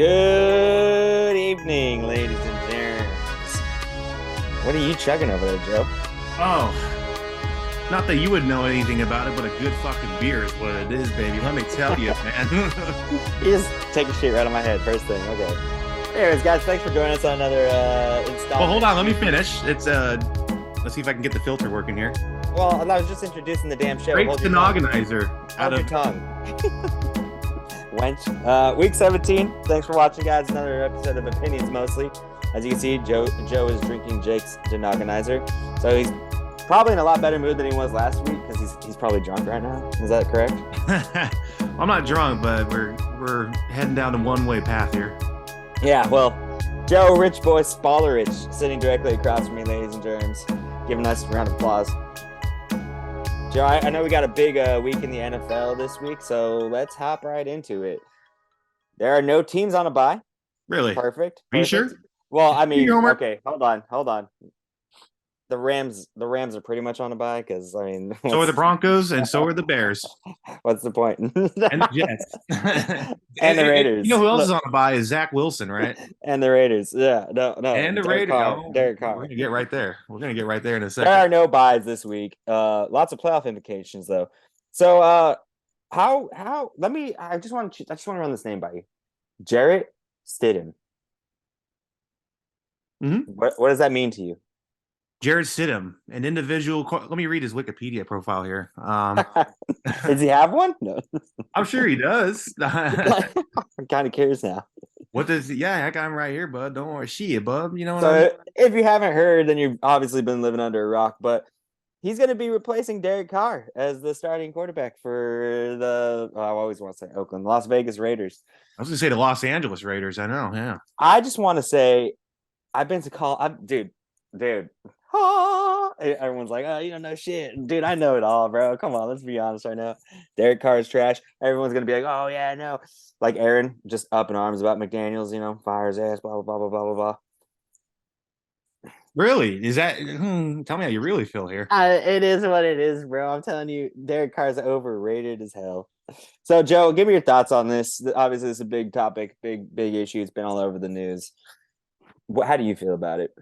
Good evening, ladies and germs. What are you chugging over there, Joe? Oh, not that you would know anything about it, but a good fucking beer is what it is, baby. Let me tell you, man. You just take a shit right on my head first thing. Okay. Anyways, guys, thanks for joining us on another installment. Well, hold on, let me finish. Let's see if I can get the filter working here. Well, I was just introducing the damn show. Great Hold your tongue. stenogonizer Hold your tongue. Wench. Week 17. Thanks for watching, guys. Another episode of Opinions Mostly. As you can see, Joe is drinking Jake's denogonizer. So he's probably in a lot better mood than he was last week because he's probably drunk right now. Is that correct? I'm not drunk, but we're heading down the one-way path here. Yeah, well, Joe, rich boy, Spallerich, sitting directly across from me, ladies and germs, giving us a round of applause. Joe, I know we got a big week in the NFL this week, so let's hop right into it. There are no teams on a bye. Really? Perfect. Are you sure? Well, I mean, Homer? okay, hold on. The Rams are pretty much on a bye because I mean, So are the Broncos, and so are the Bears, what's the point? and the Jets, and the Raiders. You know who else is on a bye is Zach Wilson, right? And the Raiders. Yeah, no. And the Derek Raiders. Carr. Oh, Derek Carr. We're gonna get right there. We're gonna get right there in a There second. are no buys this week. Lots of playoff implications though. So how let me I just want to run this name by you. Jarrett Stidham. Mm-hmm. What does that mean to you? Jared Stidham, an individual. Let me read his Wikipedia profile here. Does he have one? No. I'm sure he does. I'm kind of curious now. What does? Yeah, I got him right here, bud. Don't worry, shit, bud. You know what So I mean? if you haven't heard, then you've obviously been living under a rock. But he's going to be replacing Derek Carr as the starting quarterback for I always want to say Oakland, Las Vegas Raiders. I was gonna say the Los Angeles Raiders. I know, yeah. I just want to say, I've been to dude. Everyone's like, oh, you don't know shit. Dude, I know it all, bro. Come on, let's be honest right now. Derek Carr is trash. Everyone's going to be like, oh, yeah, no. Like Aaron, just up in arms about McDaniels, fire his ass, blah, blah, blah, blah, blah, blah. Really? Is that? Tell me how you really feel here. It is what it is, bro. I'm telling you, Derek Carr's overrated as hell. So, Joe, give me your thoughts on this. Obviously, it's a big topic, big issue. It's been all over the news. How do you feel about it?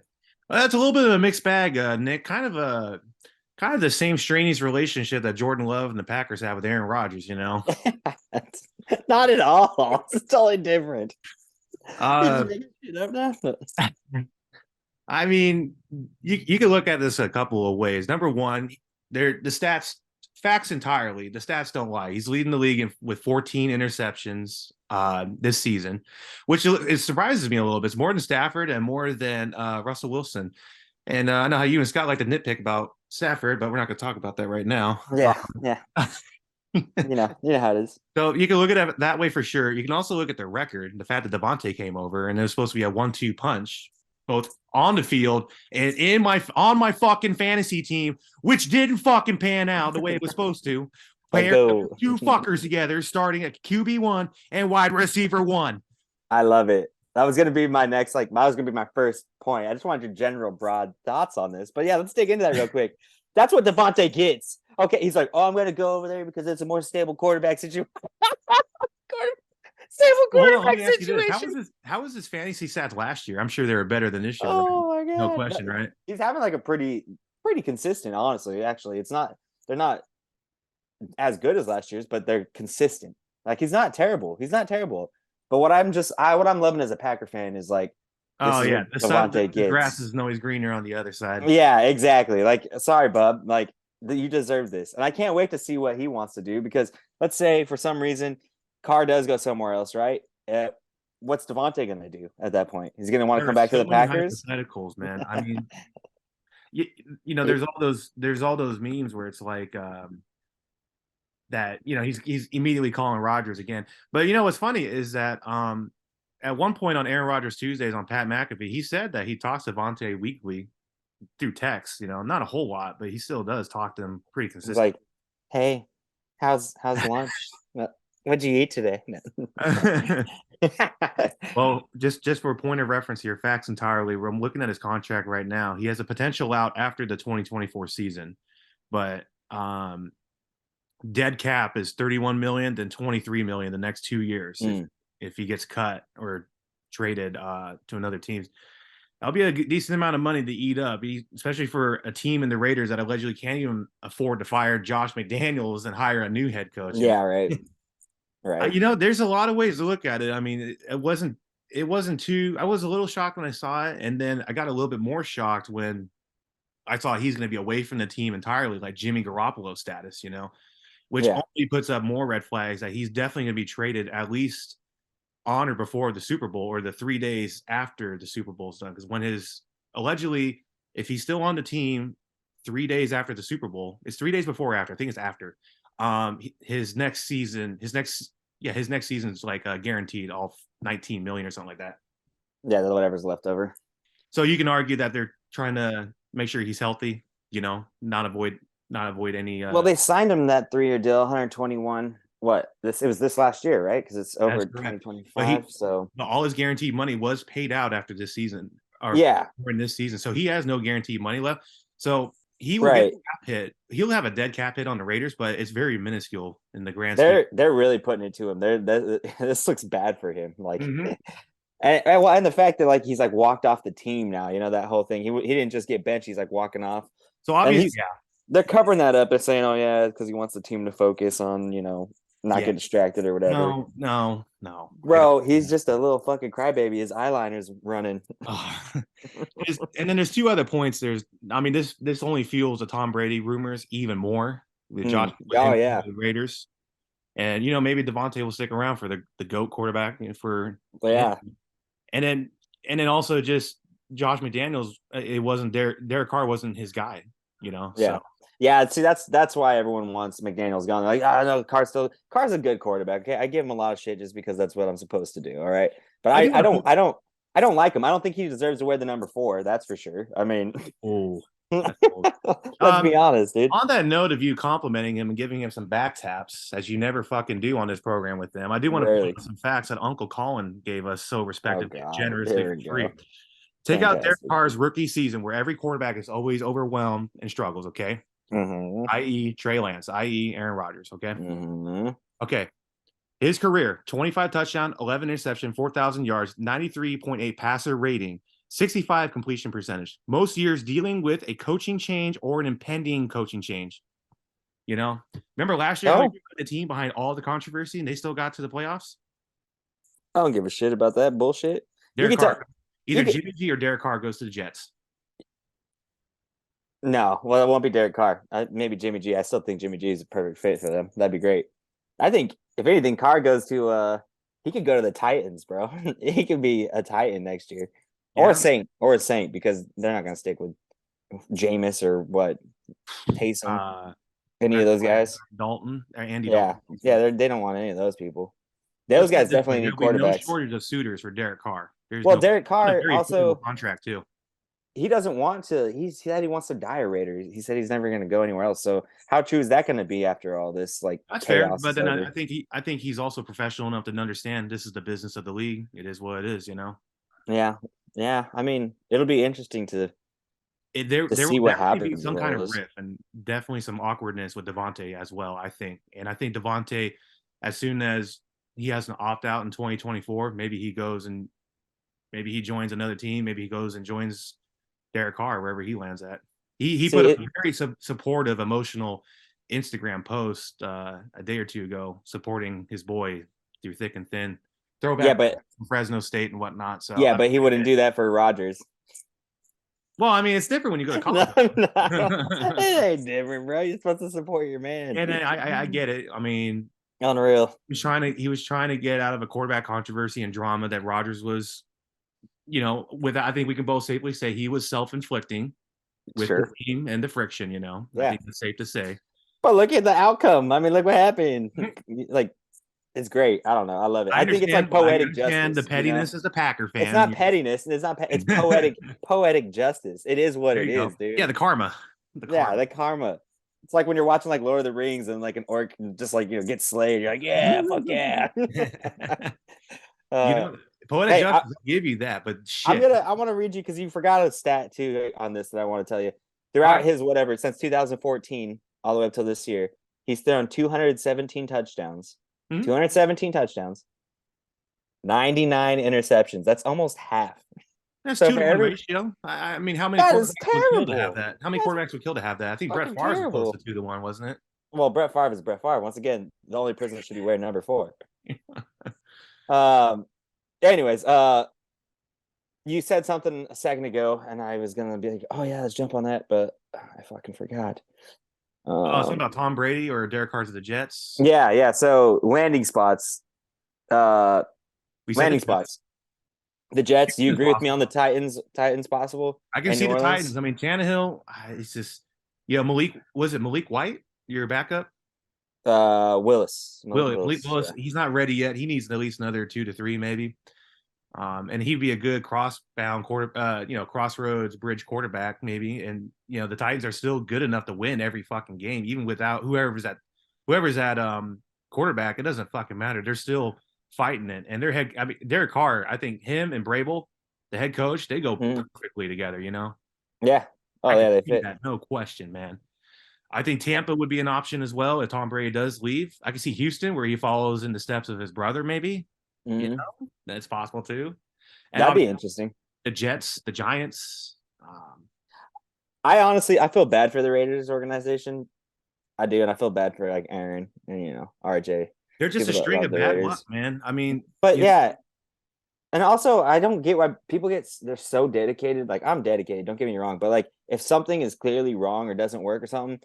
Well, that's a little bit of a mixed bag, Nick. Kind of the same strenuous relationship that Jordan Love and the Packers have with Aaron Rodgers. Not at all. It's totally different. I mean, you can look at this a couple of ways. Number one, the stats, facts entirely. The stats don't lie. He's leading the league with 14 interceptions this season, which it surprises me a little bit. It's more than Stafford and more than Russell Wilson. And I know how you and Scott like to nitpick about Stafford, but we're not going to talk about that right now. Yeah. You know how it is. So you can look at it that way for sure. You can also look at the record, the fact that Devontae came over and it was supposed to be a 1-2 punch, both on the field and on my fucking fantasy team, which didn't fucking pan out the way it was supposed to. Pair two fuckers together, starting at QB1 and wide receiver 1. I love it. That was going to be my next, that was going to be my first point. I just wanted your general broad thoughts on this. But yeah, let's dig into that real quick. That's what Devontae gets. Okay, he's like, oh, I'm going to go over there because it's a more stable quarterback situation. Stable quarterback situation. How was his fantasy stats last year? I'm sure they were better than this year. Oh, my God. No question, right? He's having a pretty consistent, honestly, actually. They're not as good as last year's, but they're consistent. He's not terrible. But what I'm loving as a Packer fan is the grass isn't always greener on the other side. Yeah, exactly. Sorry, bub. You deserve this, and I can't wait to see what he wants to do. Because let's say for some reason Carr does go somewhere else, right? What's Devontae going to do at that point? He's going to want to come back to the Packers. Hypotheticals, man. I mean, there's all those memes where it's like. That he's immediately calling Rodgers again. But what's funny is that at one point on Aaron Rodgers Tuesdays on Pat McAfee, he said that he talks to Devontae weekly through text. Not a whole lot, but he still does talk to him pretty consistently. He's like, hey, how's lunch? What'd you eat today? Well, just for a point of reference here, facts entirely. I'm looking at his contract right now. He has a potential out after the 2024 season, but dead cap is $31 million, then $23 million the next 2 years. if he gets cut or traded to another team. That'll be a decent amount of money to eat up, especially for a team in the Raiders that allegedly can't even afford to fire Josh McDaniels and hire a new head coach. Yeah, right. Right. There's a lot of ways to look at it. I mean, it wasn't too. I was a little shocked when I saw it, and then I got a little bit more shocked when I saw he's going to be away from the team entirely, like Jimmy Garoppolo status, which only puts up more red flags that he's definitely going to be traded at least on or before the Super Bowl or the 3 days after the Super Bowl is done. Because when allegedly, if he's still on the team 3 days after the Super Bowl, it's 3 days before or after. I think it's after. His next season is like guaranteed all 19 million or something like that. Yeah, whatever's left over. So you can argue that they're trying to make sure he's healthy, not avoid any. Well, they signed him that 3-year deal, 121. It was this last year, right? Because it's over 2025. So all his guaranteed money was paid out after this season, in this season. So he has no guaranteed money left. So he will get a cap hit. He'll have a dead cap hit on the Raiders, but it's very minuscule in the grand scheme. They're really putting it to him. This looks bad for him. Like, and the fact that he's walked off the team now. That whole thing. He didn't just get benched. He's walking off. So obviously, they're covering that up and saying, "Oh yeah, because he wants the team to focus on not get distracted or whatever." No. Bro, he's just a little fucking crybaby. His eyeliner's running. And then there's two other points. This only fuels the Tom Brady rumors even more with Josh. The Raiders, and maybe Devontae will stick around for the GOAT quarterback and then also just Josh McDaniels. It wasn't Derek Carr wasn't his guy. So. Yeah, see, that's why everyone wants McDaniels gone. Like, no, Carr's a good quarterback. Okay, I give him a lot of shit just because that's what I'm supposed to do. All right, but I don't like him. I don't think he deserves to wear the number 4. That's for sure. I mean, let's be honest, dude. On that note of you complimenting him and giving him some back taps, as you never fucking do on this program with them, I do want to point out some facts that Uncle Colin gave us so respectively, generously for free. Take out Derek Carr's rookie season, where every quarterback is always overwhelmed and struggles. Okay. I.e. Trey Lance, i.e. Aaron Rodgers, okay? Okay. His career, 25 touchdown, 11 interception, 4,000 yards, 93.8 passer rating, 65 completion percentage. Most years dealing with a coaching change or an impending coaching change. Remember last year how we put the team behind all the controversy and they still got to the playoffs? I don't give a shit about that bullshit. Jimmy G or Derek Carr goes to the Jets. No, well, it won't be Derek Carr. Maybe Jimmy G. I still think Jimmy G is a perfect fit for them. That'd be great. I think if anything, Carr goes to he could go to the Titans, bro. He could be a Titan next year, or a Saint, because they're not gonna stick with Jameis or Taysom, any of those guys. Dalton or Andy. Dalton. Yeah, they don't want any of those people. Those guys definitely need quarterbacks. No shortage of suitors for Derek Carr. Derek Carr also contract too. He doesn't want to. He said he wants to die a Raider. He said he's never going to go anywhere else. So how true is that going to be after all this? That's fair, but then I think he's also professional enough to understand this is the business of the league. It is what it is, Yeah. I mean, it'll be interesting to see what happens. Some kind of riff and definitely some awkwardness with Devontae as well. I think Devontae, as soon as he has an opt out in 2024, maybe he joins another team. Maybe he goes and joins Derek Carr wherever he lands at. He put a very supportive, emotional Instagram post a day or two ago supporting his boy through thick and thin. Throwback from Fresno State and whatnot. So but he wouldn't do that for Rodgers. Well, I mean, it's different when you go to college. It ain't different, bro. You're supposed to support your man. And I get it. I mean, unreal. He was trying to get out of a quarterback controversy and drama that Rodgers was. I think we can both safely say he was self-inflicting with the team and the friction, I think it's safe to say. But look at the outcome. I mean, look what happened. It's great. I don't know. I love it. I think it's like poetic justice. And the pettiness as a Packer fan. It's not pettiness. It's poetic justice. It is what it is, dude. Yeah, the karma. The karma. It's like when you're watching Lord of the Rings and an orc just gets slayed. You're like, yeah, fuck yeah. Poetic justice will give you that, but shit. I want to read you because you forgot a stat too on this that I want to tell you. Throughout his since 2014 all the way up till this year, he's thrown 217 touchdowns. 217 touchdowns. 99 interceptions. That's almost half. That's So for 2-to-1 every ratio. I mean, how many that is quarterbacks would kill to have terrible. that? How many That's quarterbacks would kill to have that? I think Brett fucking Favre was close to terrible. 2-to-1, wasn't it? Well, Brett Favre is Brett Favre. Once again, the only person that should be wearing number 4. Um. Anyways, you said something a second ago, and I was gonna be like, "Oh yeah, let's jump on that," but I fucking forgot. Something about Tom Brady or Derek Carr to the Jets. Yeah. So landing spots. Uh, We said the landing Jets. spots. The Jets. Do you It's agree with me possible. on the Titans? Titans possible? I can And see New the Titans. Orleans. I mean, Tannehill. It's just, was it Malik White, your backup? Willis. Malik Willis. Willis. Yeah. He's not ready yet. He needs at least another 2 to 3, maybe. And he'd be a good crossbound crossroads bridge quarterback, maybe. And the Titans are still good enough to win every fucking game, even without whoever's at quarterback. It doesn't fucking matter. They're still fighting it. And Derek Carr, I think him and Brable, the head coach, they go perfectly together. Yeah. Oh I yeah, can they see fit. that, no question, man. I think Tampa would be an option as well if Tom Brady does leave. I can see Houston where he follows in the steps of his brother, maybe. That's possible too. And That'd be interesting. the Jets, the Giants. I feel bad for the Raiders organization. I do, and I feel bad for like Aaron and RJ. They're just a People that string love of the bad Raiders. luck, man. I mean, But yeah, and also I don't get why people they're so dedicated. Like I'm dedicated, don't get me wrong, but like if something is clearly wrong or doesn't work or something,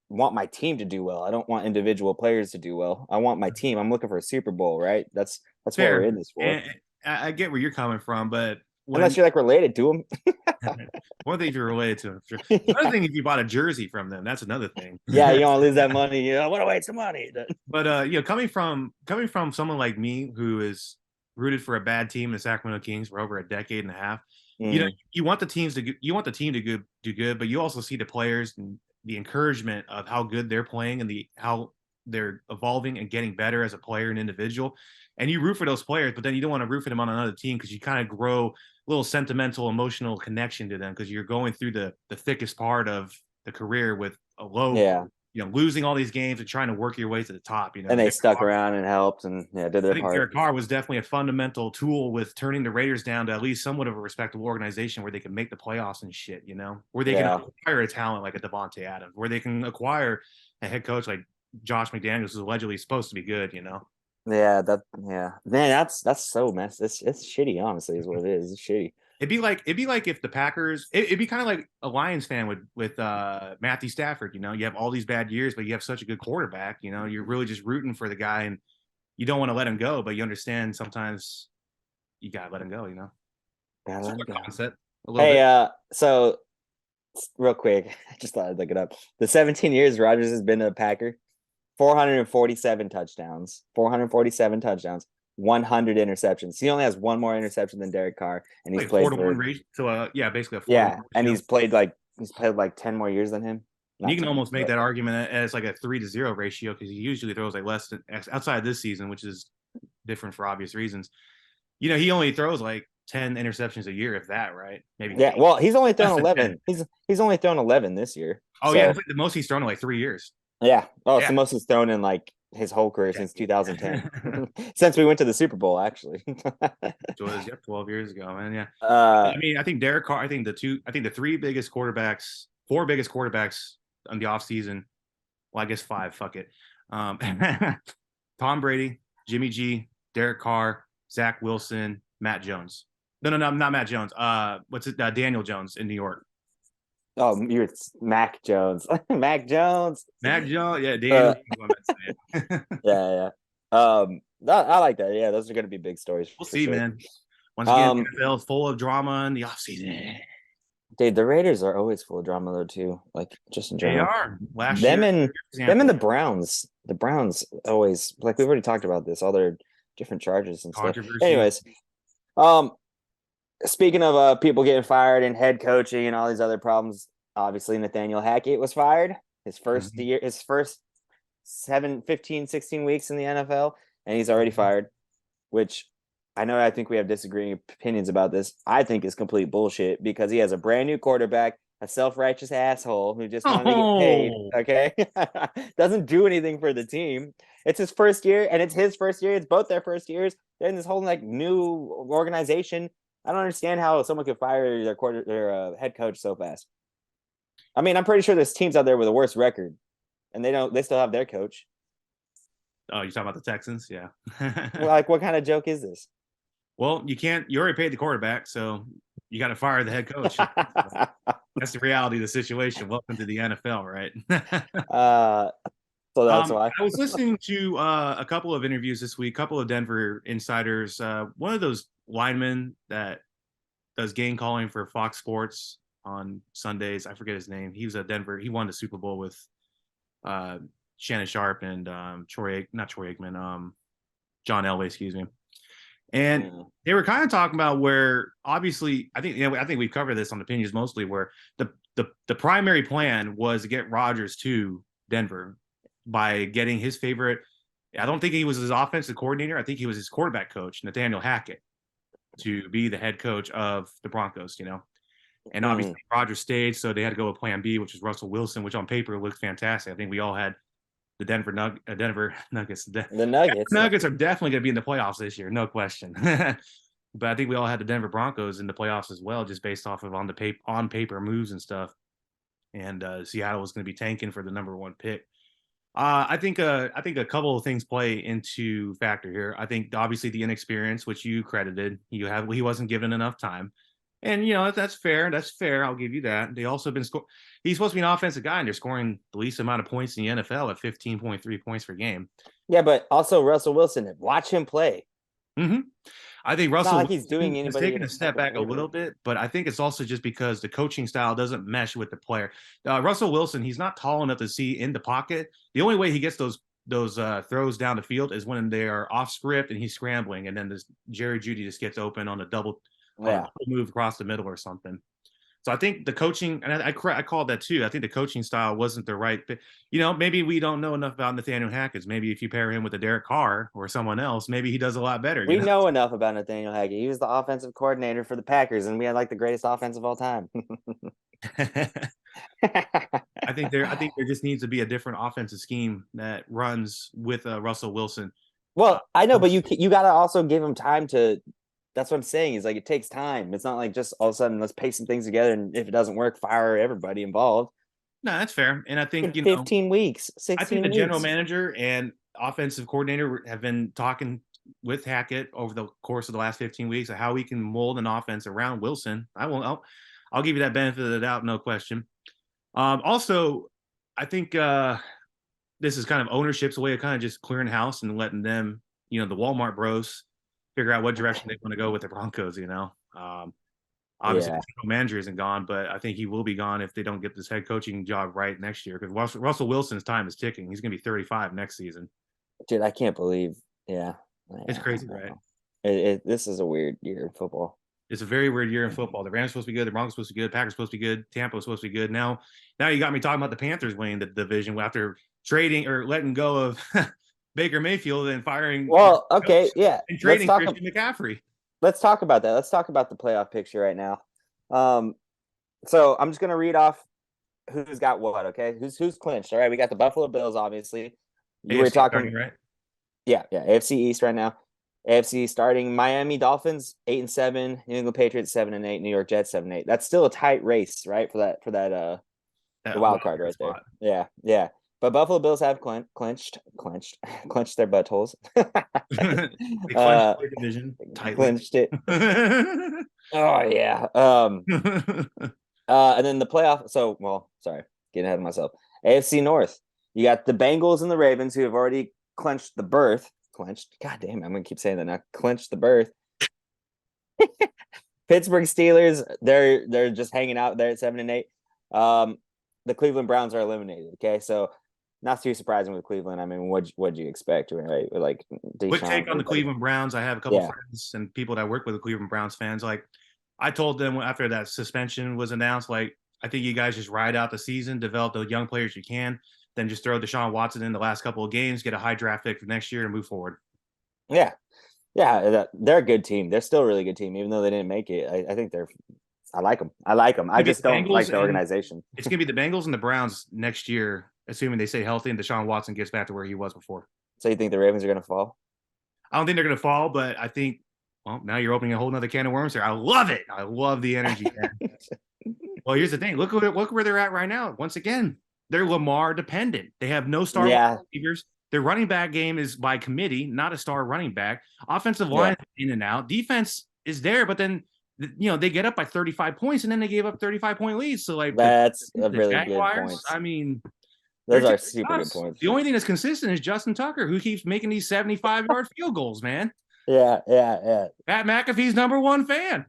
want my team to do well. I don't want individual players to do well. I want my team. I'm looking for a Super Bowl, right? That's what we're fair. in this for. And I get where you're coming from, but Unless you're like related to them. one thing if you're related to them, sure. Another thing if you bought a jersey from them, that's another thing. Yeah, you don't lose that money. I want to waste some money. But coming from someone like me who is rooted for a bad team, the Sacramento Kings, for over a decade and a half, you want the team to do good, but you also see the players and the encouragement of how good they're playing and how they're evolving and getting better as a player and individual. And you root for those players, but then you don't want to root for them on another team because you kind of grow a little sentimental, emotional connection to them because you're going through the thickest part of the career with a low, losing all these games and trying to work your way to the top. And they stuck around and helped and did their part. I think Derek Carr was definitely a fundamental tool with turning the Raiders down to at least somewhat of a respectable organization where they can make the playoffs and shit, where they can acquire a talent like a Devontae Adams, where they can acquire a head coach like Josh McDaniels, who's allegedly supposed to be good, Yeah, man, that's so messed. It's shitty, honestly, is what it is. It's shitty. It'd be like if the Packers. It'd be kind of like a Lions fan with Matthew Stafford. You have all these bad years, but you have such a good quarterback. You're really just rooting for the guy, and you don't want to let him go, but you understand sometimes you gotta let him go. Gotta let him go. Concept, hey, so real quick, I just thought I'd look it up. The 17 years Rodgers has been a Packer, 447 touchdowns, 100 interceptions. He only has one more interception than Derek Carr, and he's played 4-to-1 ratio. So basically a 4 and he's played like 10 more years than him. You can almost make that argument as like a 3-0 ratio because he usually throws like less than outside this season, which is different for obvious reasons. He only throws like 10 interceptions a year, if that, right? Maybe. Yeah. Well, he's only thrown 11. He's only thrown 11 this year. Oh yeah, it's like the most he's thrown in like 3 years. Yeah. Oh, it's the most he's thrown in like his whole career since 2010. Since we went to the Super Bowl, actually. Which was 12 years ago, man. Yeah. I mean, I think Derek Carr. I think the four biggest quarterbacks on the offseason. Well, I guess 5. Fuck it. Tom Brady, Jimmy G, Derek Carr, Zach Wilson, Matt Jones. No, not Matt Jones. What's it? Daniel Jones in New York. Oh, you're Mac Jones. Mac Jones. Yeah, Daniel. Yeah. I like that. Yeah, those are going to be big stories. We'll see, man. Once again, NFL is full of drama in the offseason. Dude, the Raiders are always full of drama though too. Like just in general. They are. Last them year, and the Browns. The Browns always, like we've already talked about this, all their different charges and stuff. Anyways, speaking of people getting fired and head coaching and all these other problems, obviously Nathaniel Hackett was fired his first 15, 16 weeks in the NFL, and he's already fired, which I think we have disagreeing opinions about this. I think is complete bullshit because he has a brand new quarterback. a self-righteous asshole who just wanted to get paid. Oh, Okay, doesn't do anything for the team. It's his first year, and it's his first year. It's both their first years. They're in this whole like new organization. I don't understand how someone could fire their head coach so fast. I mean, I'm pretty sure there's teams out there with a worse record, and they don't. They still have their coach. oh, you're talking about the Texans? Yeah. Well, like, what kind of joke is this? Well, you can't. You already paid the quarterback, so you got to fire the head coach. That's the reality of the situation. Welcome to the NFL, right? So that's why. I was listening to a couple of interviews this week, a couple of Denver insiders. One of those linemen that does game calling for Fox Sports on Sundays, I forget his name. He was at Denver. He won the Super Bowl with Shannon Sharp and not Troy Aikman, John Elway, excuse me. And they were kind of talking about where, obviously, I think we've covered this on Opinions Mostly, where the primary plan was to get Rodgers to Denver by getting his favorite. I don't think he was his offensive coordinator. I think he was his quarterback coach, Nathaniel Hackett, to be the head coach of the Broncos, And obviously Rodgers stayed, so they had to go with plan B, which is Russell Wilson, which on paper looked fantastic. I think we all had the Denver Nuggets. The Nuggets are definitely going to be in the playoffs this year, no question. But I think we all had the Denver Broncos in the playoffs as well, just based off of on paper moves and stuff. And Seattle was going to be tanking for the number 1 pick. I think a couple of things play into factor here. I think obviously the inexperience, which you credited, he wasn't given enough time. And that's fair. That's fair. I'll give you that. They also been he's supposed to be an offensive guy, and they're scoring the least amount of points in the NFL at 15.3 points per game. Yeah, but also Russell Wilson. Watch him play. Mm-hmm. I think Russell he's doing has taken a step back a little bit, but I think it's also just because the coaching style doesn't mesh with the player. Russell Wilson, he's not tall enough to see in the pocket. The only way he gets those throws down the field is when they are off script and he's scrambling, and then this Jerry Jeudy just gets open on a double move across the middle or something. So I think the coaching, and I called that too. I think the coaching style wasn't the right fit. Maybe we don't know enough about Nathaniel Hackett. Maybe if you pair him with a Derek Carr or someone else, maybe he does a lot better. We know enough about Nathaniel Hackett. He was the offensive coordinator for the Packers, and we had like the greatest offense of all time. I think there just needs to be a different offensive scheme that runs with Russell Wilson. Well, I know, but you got to also give him time to. That's what I'm saying. Is like, it takes time. It's not like just all of a sudden let's paste some things together, and if it doesn't work, fire everybody involved. No, that's fair. And I think 15 weeks, 16 I think the weeks. general manager and offensive coordinator have been talking with Hackett over the course of the last 15 weeks of how we can mold an offense around Wilson. I'll give you that benefit of the doubt, no question. Also, I think this is kind of ownership's way of kind of just clearing house and letting them, the Walmart bros, figure out what direction they want to go with the Broncos. Obviously, the manager isn't gone, but I think he will be gone if they don't get this head coaching job right next year, because Russell Wilson's time is ticking. He's going to be 35 next season. Dude, I can't believe. Yeah, it's crazy, right? This is a weird year in football. It's a very weird year in football. The Rams are supposed to be good. The Broncos are supposed to be good. Packers are supposed to be good. Tampa is supposed to be good. Now you got me talking about the Panthers winning the division after trading or letting go of Baker Mayfield and firing. Well, okay, yeah. And trading Christian McCaffrey. Let's talk about that. Let's talk about the playoff picture right now. So I'm just gonna read off who's got what. Okay, who's clinched. All right, we got the Buffalo Bills, obviously. You were talking, starting, right? Yeah. AFC East right now. AFC starting Miami Dolphins 8-7, New England Patriots 7-8, New York Jets 7-8. That's still a tight race, right? For that the wild card right spot there. Yeah. But Buffalo Bills have clinched their buttholes. They clinched their division tightly. Clinched it. Oh yeah. And then the playoff. Sorry, getting ahead of myself. AFC North. You got the Bengals and the Ravens, who have already clinched the berth. God damn, I'm gonna keep saying that now. Clinched the berth. Pittsburgh Steelers. They're just hanging out there at 7-8. The Cleveland Browns are eliminated. Okay, so not too surprising with Cleveland. I mean, what'd you expect, right? Like, quick take on the Cleveland Browns. I have a couple friends and people that work with the Cleveland Browns fans. Like, I told them after that suspension was announced, like, I think you guys just ride out the season, develop the young players you can, then just throw Deshaun Watson in the last couple of games, get a high draft pick for next year, and move forward. Yeah, they're a good team. They're still a really good team, even though they didn't make it. I think they're I like them. I just don't like the organization. It's going to be the Bengals and the Browns next year, assuming they stay healthy and Deshaun Watson gets back to where he was before. So you think the Ravens are going to fall? I don't think they're going to fall, but I think, well, now you're opening a whole nother can of worms here. I love it. I love the energy. Well, here's the thing. Look where they're at right now. Once again, they're Lamar dependent. They have no star receivers. Their running back game is by committee, not a star running back. Offensive line in and out. Defense is there, but then they get up by 35 points and then they gave up 35-point leads. So like that's a really Jaguars, good point. I mean, those are super good points. The only thing that's consistent is Justin Tucker, who keeps making these 75-yard field goals, man. Yeah. Pat McAfee's number one fan.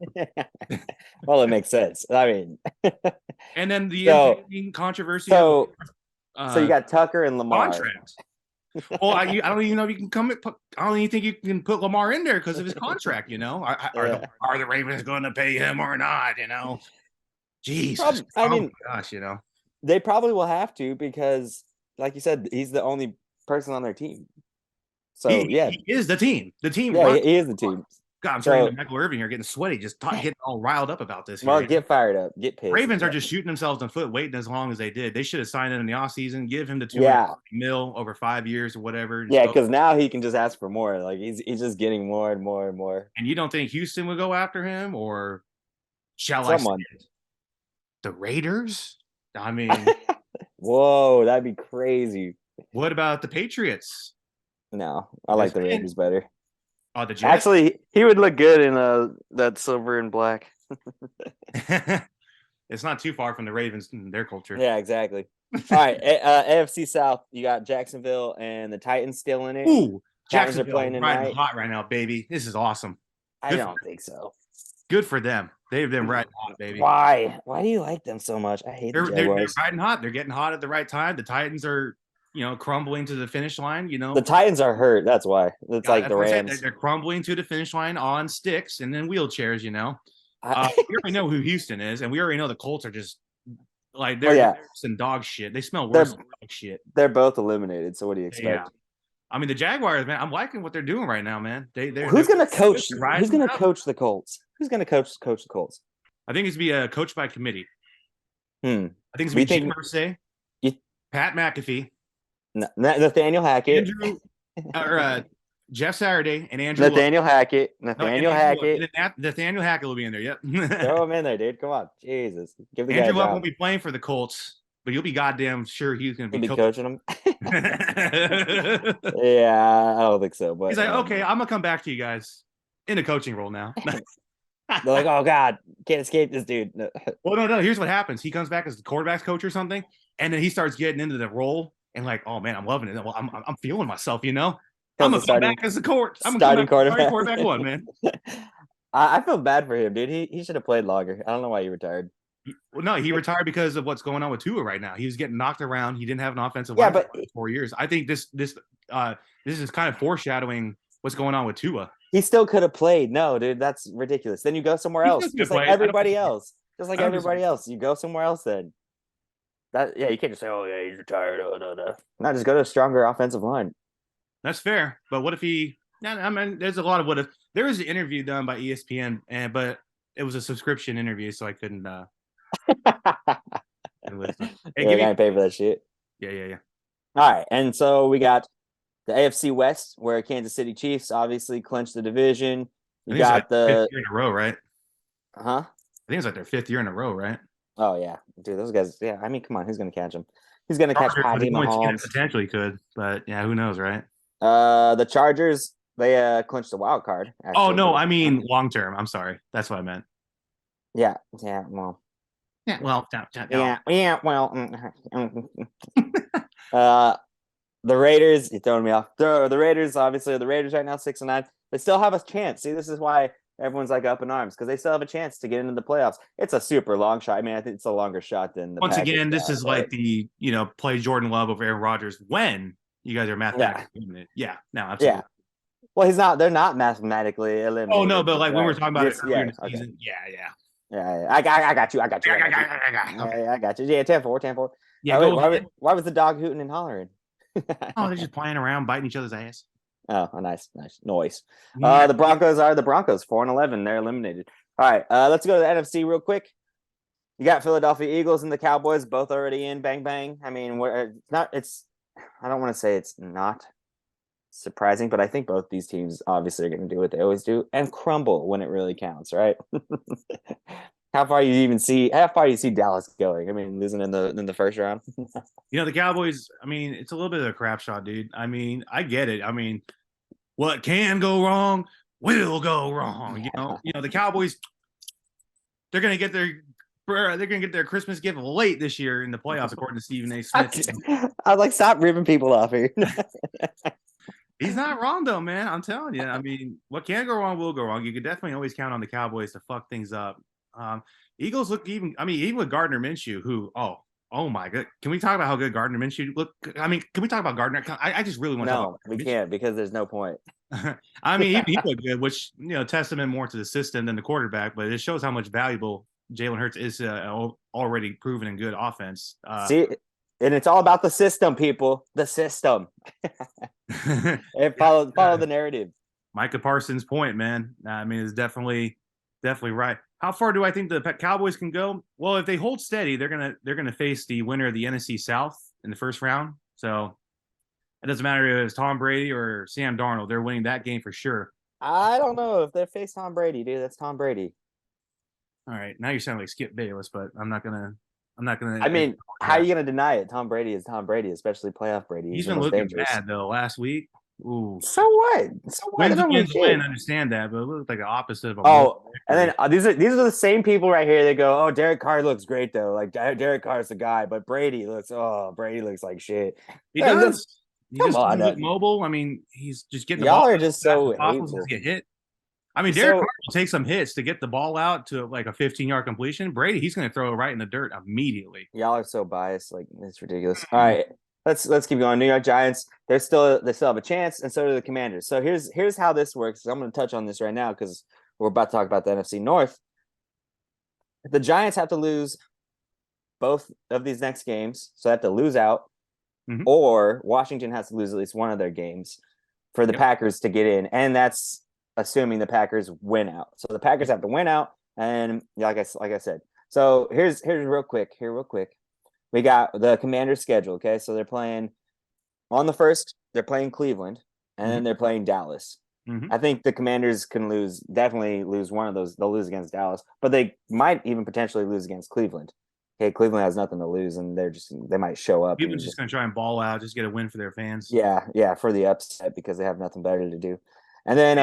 Well, it makes sense. I mean, and then the controversy. So you got Tucker and Lamar. Contract. Well, I don't even know if you can I don't even think you can put Lamar in there because of his contract. Are the Ravens going to pay him or not? Jesus. Gosh, they probably will have to because, like you said, he's the only person on their team. So he is the team. The team. Yeah, he is the team. God, I'm turning to Michael Irving here, getting sweaty, just getting all riled up about this. Well, get fired up, get pissed. Ravens are just shooting themselves in the foot, waiting as long as they did. They should have signed him in the offseason, give him the $200 million over 5 years or whatever. Yeah, because now he can just ask for more. Like he's just getting more and more and more. And you don't think Houston would go after him, or someone? The Raiders? I mean, whoa, that'd be crazy. What about the Patriots? No, I like the Raiders better. Oh, the Jets? Actually, he would look good in that silver and black. It's not too far from the Ravens and their culture. Yeah, exactly. All right, AFC South, you got Jacksonville and the Titans still in it. Ooh, Jacksonville are playing tonight. Hot right now, baby. This is awesome. I don't think so. Good for them. They've been riding hot, baby. Why? Why do you like them so much? I hate the Jaguars. They're riding hot. They're getting hot at the right time. The Titans are crumbling to the finish line. The Titans are hurt. That's why. It's like the Rams. They're crumbling to the finish line on sticks and then wheelchairs. We already know who Houston is, and we already know the Colts are just like they're some dog shit. They smell worse than dog shit. They're both eliminated. So what do you expect? Yeah. I mean, the Jaguars, man. I'm liking what they're doing right now, man. Who's going to coach? Who's going to coach the Colts? Who's going to coach the Colts? I think it's to be coached by committee. I think it's going to be Jim Irsay, Pat McAfee. Nathaniel Hackett, Jeff Saturday, and Andrew. Nathaniel Hackett. Nathaniel Hackett will be in there. Yep. Throw him in there, dude. Come on, Jesus. Give the Andrew guy Luck won't be playing for the Colts, but you'll be goddamn sure he's going to be coaching them. Yeah, I don't think so. But he's like, okay, I'm gonna come back to you guys in a coaching role now. They're like, oh God, can't escape this dude. Well, no. Here's what happens. He comes back as the quarterback's coach or something, and then he starts getting into the role. And like, oh man, I'm loving it. Well, I'm feeling myself, I'm gonna come back as the court. I'm starting quarterback. Quarterback one, man. I feel bad for him, dude. He should have played longer. I don't know why he retired. No, he retired because of what's going on with Tua right now. He was getting knocked around. He didn't have an offensive line for 4 years. I think this is kind of foreshadowing what's going on with Tua. He still could have played. No, dude, that's ridiculous. Then you go somewhere else, just like everybody else. Just like everybody else, you go somewhere else. Then you can't just say, "Oh yeah, he's retired." No, just go to a stronger offensive line. That's fair, but what if he? I mean, there's a lot of what if. There was an interview done by ESPN, but it was a subscription interview, so I couldn't. Hey, I gotta pay for that shit. Yeah. All right, and so we got the AFC West, where Kansas City Chiefs obviously clinched the division. You got the 5th year in a row, right? Huh? I think it's like their 5th year in a row, right? Oh yeah, dude, those guys. Yeah, I mean, come on, who's gonna catch him? He's gonna catch Patty Mahomes. Potentially could, but yeah, who knows, right? The Chargers, they clinched the wild card. Actually. Oh no, I mean long term. I'm sorry, that's what I meant. Yeah, well. Yeah, well. The Raiders, you're throwing me off. The Raiders, obviously, are the Raiders right now, 6-9. They still have a chance. See, this is why everyone's like up in arms, because they still have a chance to get into the playoffs. It's a super long shot. I mean, I think it's a longer shot than the Once again, this is like the, play Jordan Love over Aaron Rodgers when you guys are mathematically eliminated. Yeah, no, absolutely. Yeah. Well, they're not mathematically eliminated. Oh, no, but like when we're talking about it earlier in the season. Yeah. Yeah, I got you. I got you. I got you. Yeah, 10-4. Yeah, why was the dog hooting and hollering? Oh, they're just playing around, biting each other's ass. Oh, nice noise. Yeah. The Broncos are the Broncos, 4-11. They're eliminated. All right, let's go to the NFC real quick. You got Philadelphia Eagles and the Cowboys both already in. Bang bang. I mean, it's not. It's. I don't want to say it's not surprising, but I think both these teams obviously are going to do what they always do and crumble when it really counts, right? How far you see Dallas going? I mean, losing in the first round. The Cowboys, I mean, it's a little bit of a crap shot, dude. I mean, I get it. I mean, what can go wrong will go wrong. The Cowboys, they're gonna get their Christmas gift late this year in the playoffs, according to Stephen A. Smith. I was like, stop ripping people off here. He's not wrong though, man. I'm telling you. I mean, what can go wrong will go wrong. You could definitely always count on the Cowboys to fuck things up. Eagles look even. I mean, even with Gardner Minshew, who oh my god, can we talk about how good Gardner Minshew look? I mean, can we talk about Gardner? I just really want to. No, we can't because there's no point. I mean, he looked good, which testament more to the system than the quarterback, but it shows how much valuable Jalen Hurts is already proven and good offense. See, and it's all about the system, people. The system. It follow the narrative. Micah Parsons' point, man. I mean, it's definitely right. How far do I think the Cowboys can go? Well, if they hold steady, they're gonna face the winner of the NFC South in the first round. So it doesn't matter if it's Tom Brady or Sam Darnold. They're winning that game for sure. I don't know if they face Tom Brady, dude. That's Tom Brady. All right, now you're sounding like Skip Bayless, but I'm not gonna. I mean, how are you gonna deny it? Tom Brady is Tom Brady, especially playoff Brady. He's been looking bad though last week. Ooh. So what? Wins win. Understand that, but it looked like the opposite of. And then these are the same people right here. They go, "Oh, Derek Carr looks great though. Like Derek Carr's the guy," but Brady looks like shit. He does. He just look mobile. I mean, he's just getting. Y'all are just so hateful. Get hit. I mean, Derek Carr will take some hits to get the ball out to like a 15-yard completion. Brady, he's going to throw it right in the dirt immediately. Y'all are so biased. Like, it's ridiculous. All right, let's keep going. New York Giants, they still have a chance, and so do the Commanders. So here's how this works. I'm going to touch on this right now because we're about to talk about the NFC North. If the Giants have to lose both of these next games, so they have to lose out, or Washington has to lose at least one of their games for the Packers to get in, and that's assuming the Packers win out. So the Packers have to win out, and like I said. So here's real quick. We got the Commanders' schedule. Okay, so they're playing on the first. They're playing Cleveland, and then they're playing Dallas. I think the Commanders can definitely lose one of those. They'll lose against Dallas, but they might even potentially lose against Cleveland. Okay, Cleveland has nothing to lose, and they might show up. Cleveland's just going to try and ball out, just get a win for their fans. Yeah, for the upset because they have nothing better to do. And then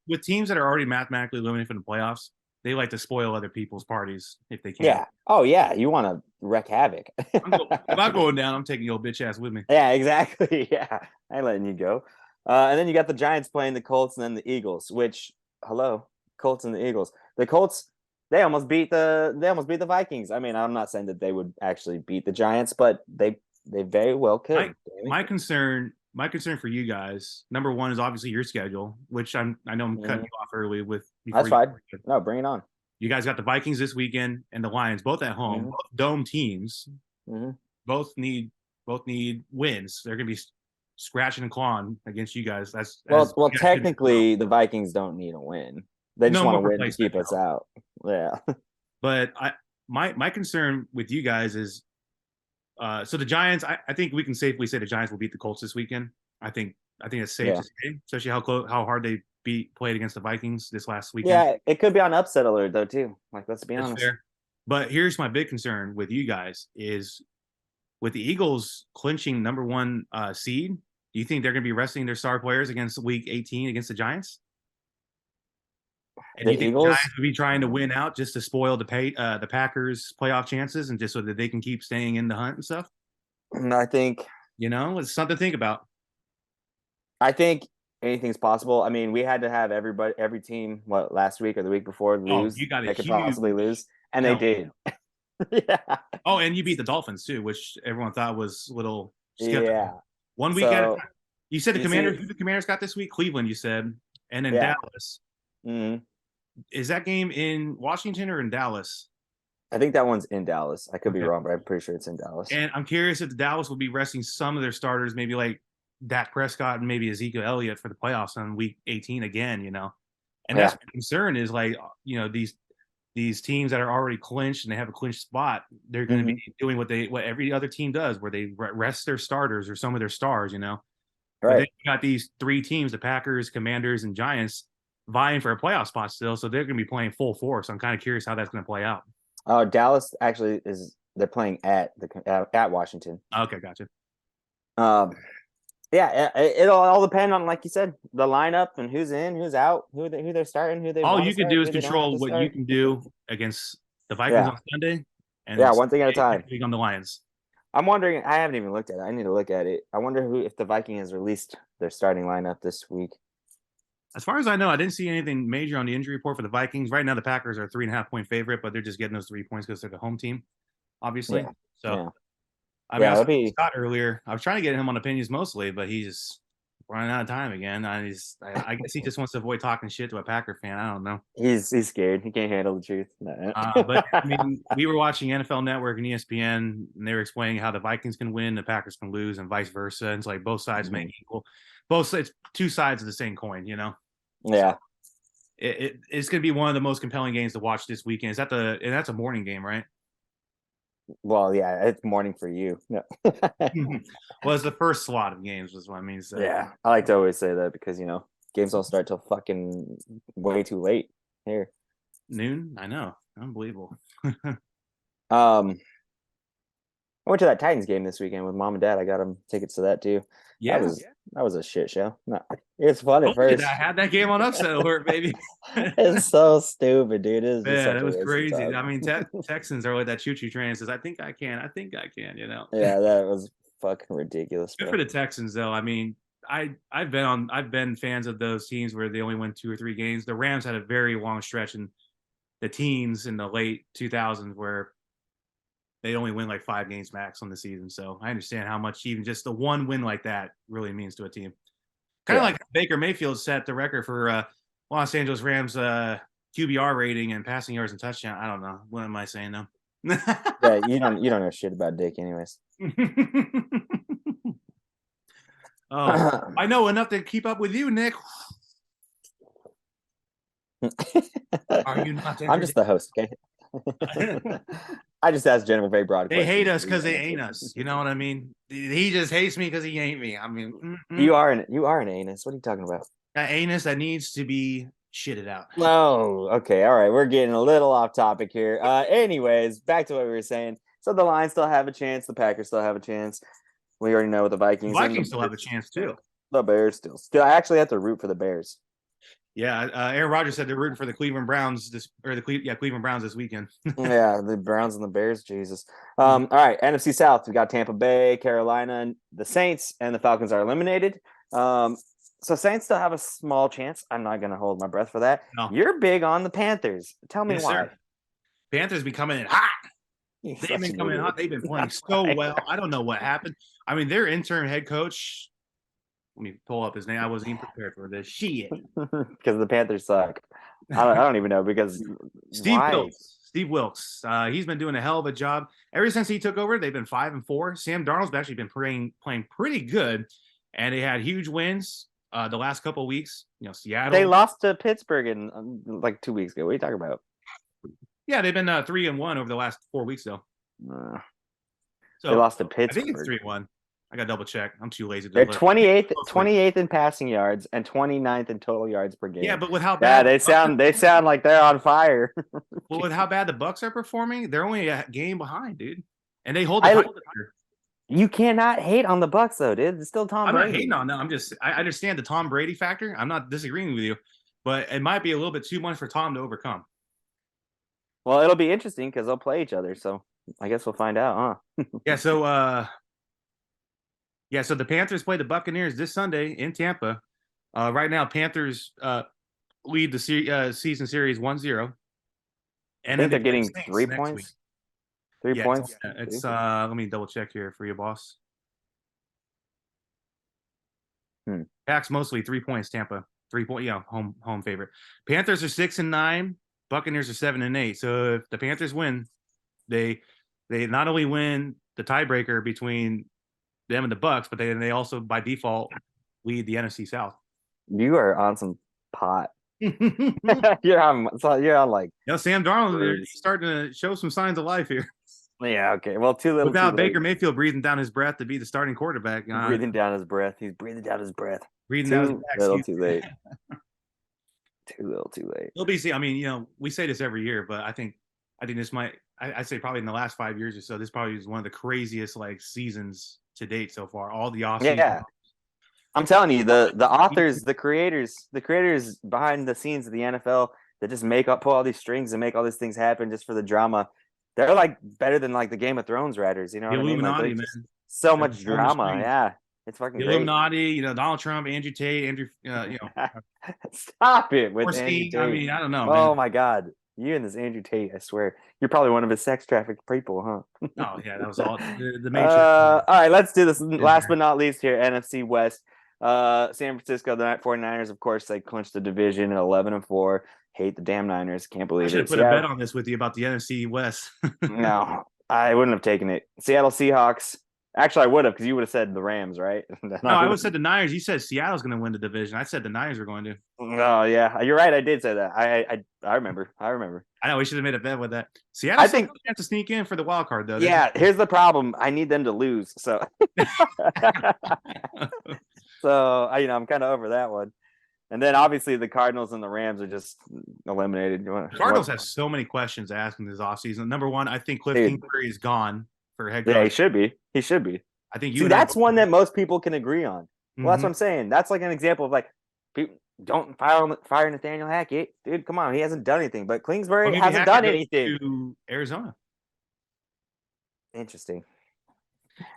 with teams that are already mathematically eliminated from the playoffs, they like to spoil other people's parties if they can. Yeah. Oh yeah, you want to wreak havoc. If I'm going down, I'm taking your bitch ass with me. Yeah, exactly. Yeah, I ain't letting you go. And then you got the Giants playing the Colts and then the Eagles. Which, Colts and the Eagles. The Colts, they almost beat the Vikings. I mean, I'm not saying that they would actually beat the Giants, but they very well could. My concern for you guys, number one, is obviously your schedule, which I know I'm cutting you off early with. That's fine. No, bring it on. You guys got the Vikings this weekend and the Lions, both at home, both dome teams. Both need wins. They're going to be scratching and clawing against you guys. Well, technically, the Vikings don't need a win. They just want to win to keep us out. Yeah. But my concern with you guys is, so the Giants, I think we can safely say the Giants will beat the Colts this weekend. I think it's safe to say, especially how hard they played against the Vikings this last weekend. Yeah, it could be on upset alert though too. Like, let's be honest. Fair. But here's my big concern with you guys is with the Eagles clinching number one seed. Do you think they're going to be resting their star players against Week 18 against the Giants? And do you think the Giants will be trying to win out just to spoil the Packers' playoff chances and just so that they can keep staying in the hunt and stuff? I think it's something to think about. I think anything's possible. I mean, we had to have every team last week or the week before lose. You got they could possibly lose, and they did. Yeah. Oh, and you beat the Dolphins too, which everyone thought was a little skeptical. Yeah. 1 week at a time. You said the Commanders. Who the Commanders got this week? Cleveland, you said, and then Dallas. Is that game in Washington or in Dallas? I think that one's in Dallas. I could be wrong, but I'm pretty sure it's in Dallas. And I'm curious if the Dallas will be resting some of their starters, maybe like Dak Prescott and maybe Ezekiel Elliott for the playoffs on week 18 again, And that's Yeah. my concern is like, these teams that are already clinched and they have a clinched spot, they're going to Hmm. be doing what every other team does, where they rest their starters or some of their stars. But then Right. you got these three teams, the Packers, Commanders, and Giants, vying for a playoff spot still. So they're going to be playing full force. I'm kind of curious how that's going to play out. Oh, Dallas actually they're playing at Washington. Okay, gotcha. Um, yeah, it'll all depend on, like you said, the lineup and who's in, who's out, who they're starting, who they All want to you can start, do is who they don't have control to what you start. can do against the Vikings Yeah, on Sunday and yeah, one thing at a time. next week on the Lions. I'm wondering. I haven't even looked at it. I need to look at it. I wonder if the Viking has released their starting lineup this week. As far as I know, I didn't see anything major on the injury report for the Vikings. Right now, the Packers are a 3.5-point favorite, but they're just getting those 3 points because they're the home team, obviously. Yeah, So, yeah, I mean, I yeah. was It'll talking to be. Scott earlier. I was trying to get him on opinions mostly, but he's running out of time again. I guess he just wants to avoid talking shit to a Packer fan. I don't know. He's scared. He can't handle the truth. No. But I mean, we were watching NFL Network and ESPN, and they were explaining how the Vikings can win, the Packers can lose, and vice versa. And it's like both sides make equal. It's two sides of the same coin. Yeah. So it's going to be one of the most compelling games to watch this weekend. And that's a morning game, right? Well, yeah, it's morning for you. No. Well, it's the first slot of games, was what I mean. So. Yeah, I like to always say that because games don't start till fucking way too late here. Noon? I know. Unbelievable. I went to that Titans game this weekend with mom and dad. I got them tickets to that too. Yeah. That was a shit show. No, it's fun at first. I had that game on upset alert, baby. It's so stupid, dude. It Was crazy. I mean, Texans are like that choo-choo train. Says, I think I can. Yeah, that was fucking ridiculous. Good bro. for the Texans, though. I mean, I've been fans of those teams where they only win 2 or 3 games. The Rams had a very long stretch in the teens in the late 2000s where they only win like 5 games max on the season. So I understand how much even just the one win like that really means to a team. Kind of like Baker Mayfield set the record for Los Angeles Rams QBR rating and passing yards and touchdown. I don't know. What am I saying now? Yeah, you don't know shit about Dick, anyways. Oh, I know enough to keep up with you, Nick. Are you not? I'm just the host, okay? I just asked general very broad They questions. hate us because they ain't us. You know what I mean? He just hates me because he ain't me. I mean, you are an anus. What are you talking about? An anus that needs to be shitted out. Oh, okay. All right. We're getting a little off topic here. Anyways, back to what we were saying. So the Lions still have a chance. The Packers still have a chance. We already know what the Vikings. Vikings still have a chance too. The Bears still. I actually have to root for the Bears. Yeah, Aaron Rodgers said they're rooting for the Cleveland Browns Cleveland Browns this weekend. Yeah, the Browns and the Bears, Jesus. All right, NFC South. We got Tampa Bay, Carolina, the Saints, and the Falcons are eliminated. So Saints still have a small chance. I'm not going to hold my breath for that. No. You're big on the Panthers. Tell me why. Sir. Panthers be coming in hot. They've been coming in hot. They've been playing so well. I don't know what happened. I mean, their interim head coach. Let me pull up his name. I wasn't even prepared for this. Shit. Because the Panthers suck. I don't even know because Steve Wilkes. He's been doing a hell of a job. Ever since he took over, they've been 5-4. Sam Darnold's actually been playing pretty good. And they had huge wins the last couple of weeks. Seattle. They lost to Pittsburgh in like 2 weeks ago. What are you talking about? Yeah, they've been 3-1 over the last 4 weeks, though. So they lost to Pittsburgh. I think it's 3-1. I got to double check. I'm too lazy to They're 28th in passing yards and 29th in total yards per game. Yeah, but with how bad they sound like they're on fire. Well, with how bad the Bucs are performing, they're only a game behind, dude. And they hold the title. You cannot hate on the Bucs though, dude. It's still Tom Brady. I'm not hating on them. I understand the Tom Brady factor. I'm not disagreeing with you, but it might be a little bit too much for Tom to overcome. Well, it'll be interesting because they'll play each other, so I guess we'll find out, huh? So the Panthers play the Buccaneers this Sunday in Tampa. Right now, Panthers lead the season series 1-0. And I think they're getting 3 points. 3 points. It's let me double check here for you, boss. Packs mostly 3 points. Tampa 3 point. Yeah, home favorite. Panthers are 6-9. Buccaneers are 7-8. So if the Panthers win, they not only win the tiebreaker between them and the Bucks, but they also by default lead the NFC South. You are on some pot. You you're on like. know, Sam Darnold, he's starting to show some signs of life here. Yeah. Okay. Well, too little. Without too Baker late. Mayfield breathing down his breath to be the starting quarterback. Breathing down his breath. He's breathing down his breath. Breathing down his Too back. little, too late. Too little, too late. He'll be. I mean, you know, we say this every year, but I think this might. I'd say probably in the last 5 years or so, this probably is one of the craziest like seasons to date so far. All the offseason. Yeah. I'm telling you, the authors, the creators behind the scenes of the NFL that just pull all these strings and make all these things happen just for the drama. They're like better than like the Game of Thrones writers, you know The what I mean? Illuminati, Like, man. So much drama. Yeah. It's fucking The great. Illuminati, you know, Donald Trump, Andrew Tate, you know. Stop it with Andrew Tate. I mean, I don't know, Oh man. my God. You and this Andrew Tate, I swear. You're probably one of his sex trafficked people, huh? Oh, yeah, that was all the main all right, let's do this. Last but not least here, NFC West. San Francisco, the 49ers, of course, they clinched the division at 11-4. Hate the damn Niners. Can't believe I should it. have put a bet on this with you about the NFC West. No, I wouldn't have taken it. Seattle Seahawks. Actually, I would have because you would have said the Rams, right? No, I would have said the Niners. You said Seattle's going to win the division. I said the Niners were going to. Oh yeah, you're right. I did say that. I remember. I know we should have made a bet with that. Seattle, I think have to sneak in for the wild card though. Yeah, here's the problem. I need them to lose. So, I'm kind of over that one. And then obviously the Cardinals and the Rams are just eliminated. Cardinals have so many questions asking this offseason. Number one, I think Cliff Kingsbury is gone for head coach. Yeah, he should be. I think that's one that most people can agree on. Well, that's what I'm saying. That's like an example of like, people don't fire Nathaniel Hackett. Dude, come on. He hasn't done anything. But Kingsbury hasn't done anything. To Arizona. Interesting.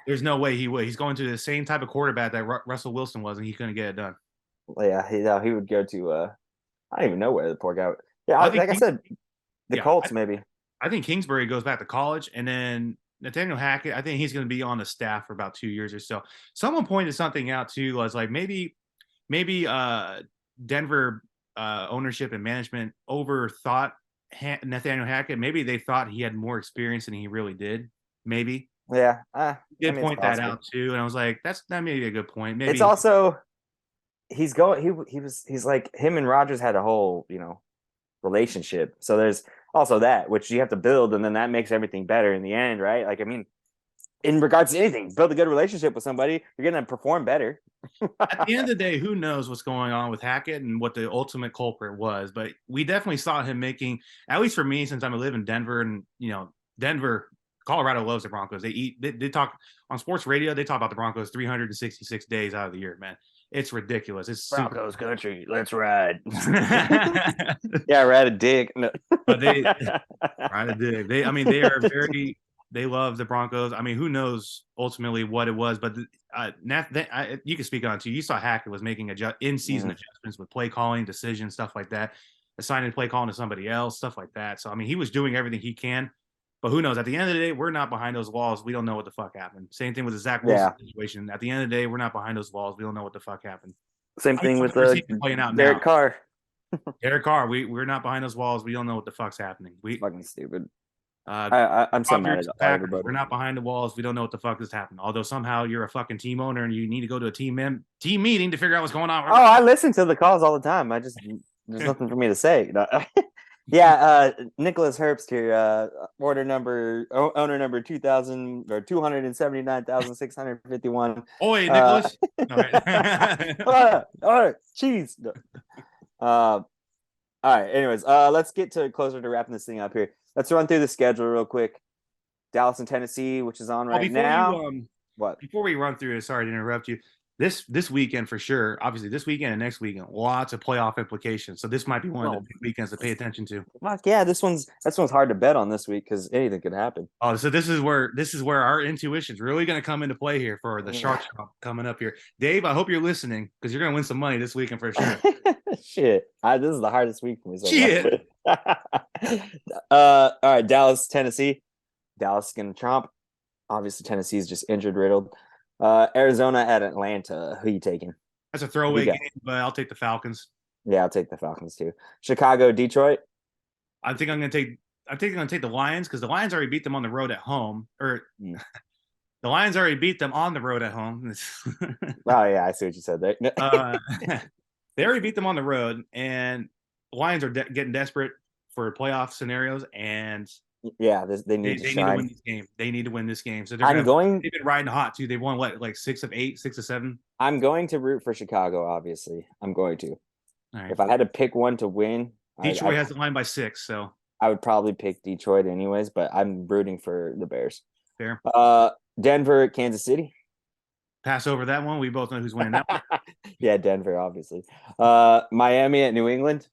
There's no way he would. He's going to the same type of quarterback that Russell Wilson was, and he couldn't get it done. Yeah, he would go to I don't even know where the poor guy would. Yeah, I said, the Colts maybe. I think Kingsbury goes back to college, and then Nathaniel Hackett, I think he's going to be on the staff for about 2 years or so. Someone pointed something out too, was like maybe Denver ownership and management overthought Nathaniel Hackett. Maybe they thought he had more experience than he really did. Maybe. Yeah, did point that out too, and I was like, that may be a good point. Maybe it's also he's like him and Rodgers had a whole relationship, so there's also that which you have to build, and then that makes everything better in the end, right? Like, I mean, in regards to anything, build a good relationship with somebody, you're gonna perform better. At the end of the day, who knows what's going on with Hackett and what the ultimate culprit was, but we definitely saw him making, at least for me, since I live in Denver, and Denver. Colorado loves the Broncos. They talk on sports radio. They talk about the Broncos 366 days out of the year, man. It's ridiculous. It's Broncos country. Let's ride. Yeah, ride a dick. No. But ride a dick. They are very. They love the Broncos. I mean, who knows ultimately what it was, but you can speak on it too. You saw Hackett was making in-season adjustments with play calling, decisions, stuff like that, assigning play calling to somebody else, stuff like that. So I mean, he was doing everything he can. But who knows? At the end of the day, we're not behind those walls. We don't know what the fuck happened. Same thing with the Zach Wilson situation. At the end of the day, we're not behind those walls. We don't know what the fuck happened. Same thing with Derek Carr. Derek Carr. We're not behind those walls. We don't know what the fuck's happening. Fucking stupid. I'm so mad at everybody. We're not behind the walls. We don't know what the fuck is happening. Although somehow you're a fucking team owner and you need to go to a team meeting to figure out what's going on. Oh, I listen to the calls all the time. There's nothing for me to say. Yeah, Nicholas Herbst here. Owner number 2,000 or 279,651. Oi, Nicholas. All right, cheese. All right. Anyways, let's get closer to wrapping this thing up here. Let's run through the schedule real quick. Dallas and Tennessee, which is on now. What? Before we run through it, sorry to interrupt you. This weekend for sure, obviously this weekend and next weekend, lots of playoff implications. So this might be one of the big weekends to pay attention to. Fuck yeah, this one's hard to bet on this week because anything could happen. Oh, so this is where our intuition's really going to come into play here for the Shark Chomp coming up here. Dave, I hope you're listening because you're going to win some money this weekend for sure. Shit, this is the hardest week for me. Shit. All right, Dallas, Tennessee. Dallas is going to chomp. Obviously, Tennessee's just injured riddled. Arizona at Atlanta. Who are you taking? That's a throwaway game, but I'll take the Falcons. Yeah, I'll take the Falcons too. Chicago, Detroit. I think I'm going to take the Lions because the Lions already beat them on the road at home. The Lions already beat them on the road at home. Oh yeah, I see what you said there. They already beat them on the road, and the Lions are getting desperate for playoff scenarios, and Yeah, they need to they need to win shine. this game. They need to win this game. So I'm going. they've been riding hot too. They've won what, like 6 of 8, 6 of 7. I'm going to root for Chicago. Obviously, I'm going to. All right. If I had to pick one to win, Detroit has the line by 6, so I would probably pick Detroit anyways. But I'm rooting for the Bears. fair. Denver, Kansas City. Pass over that one. We both know who's winning that one. Yeah, Denver, obviously. Miami at New England.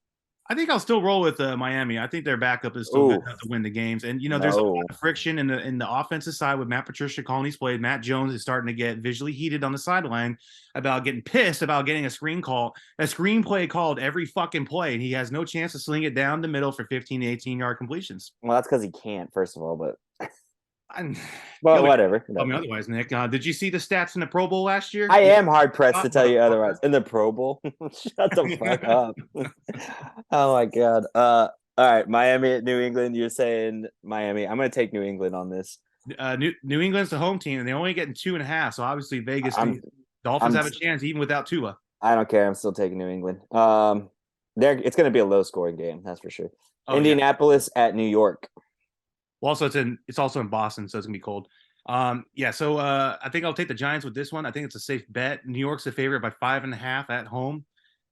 I think I'll still roll with Miami. I think their backup is still good enough to win the games. And there's a lot of friction in the offensive side with Matt Patricia calling these plays. Matt Jones is starting to get visually heated on the sideline about getting pissed about getting a screenplay called every fucking play, and he has no chance to sling it down the middle for 15 to 18-yard completions. Well, that's because he can't, first of all, but well, whatever. Tell me otherwise, Nick. Did you see the stats in the Pro Bowl last year? I am hard pressed to tell you otherwise. In the Pro Bowl, shut the fuck up. Oh my god. All right, Miami at New England. You're saying Miami. I'm going to take New England on this. New England's the home team, and they're only getting 2.5. So obviously Vegas, Dolphins have a chance even without Tua. I don't care. I'm still taking New England. It's going to be a low scoring game. That's for sure. Indianapolis at New York. Well, also it's also in Boston, so it's gonna be cold. So I think I'll take the Giants with this one. I think it's a safe bet. New York's a favorite by 5.5 at home.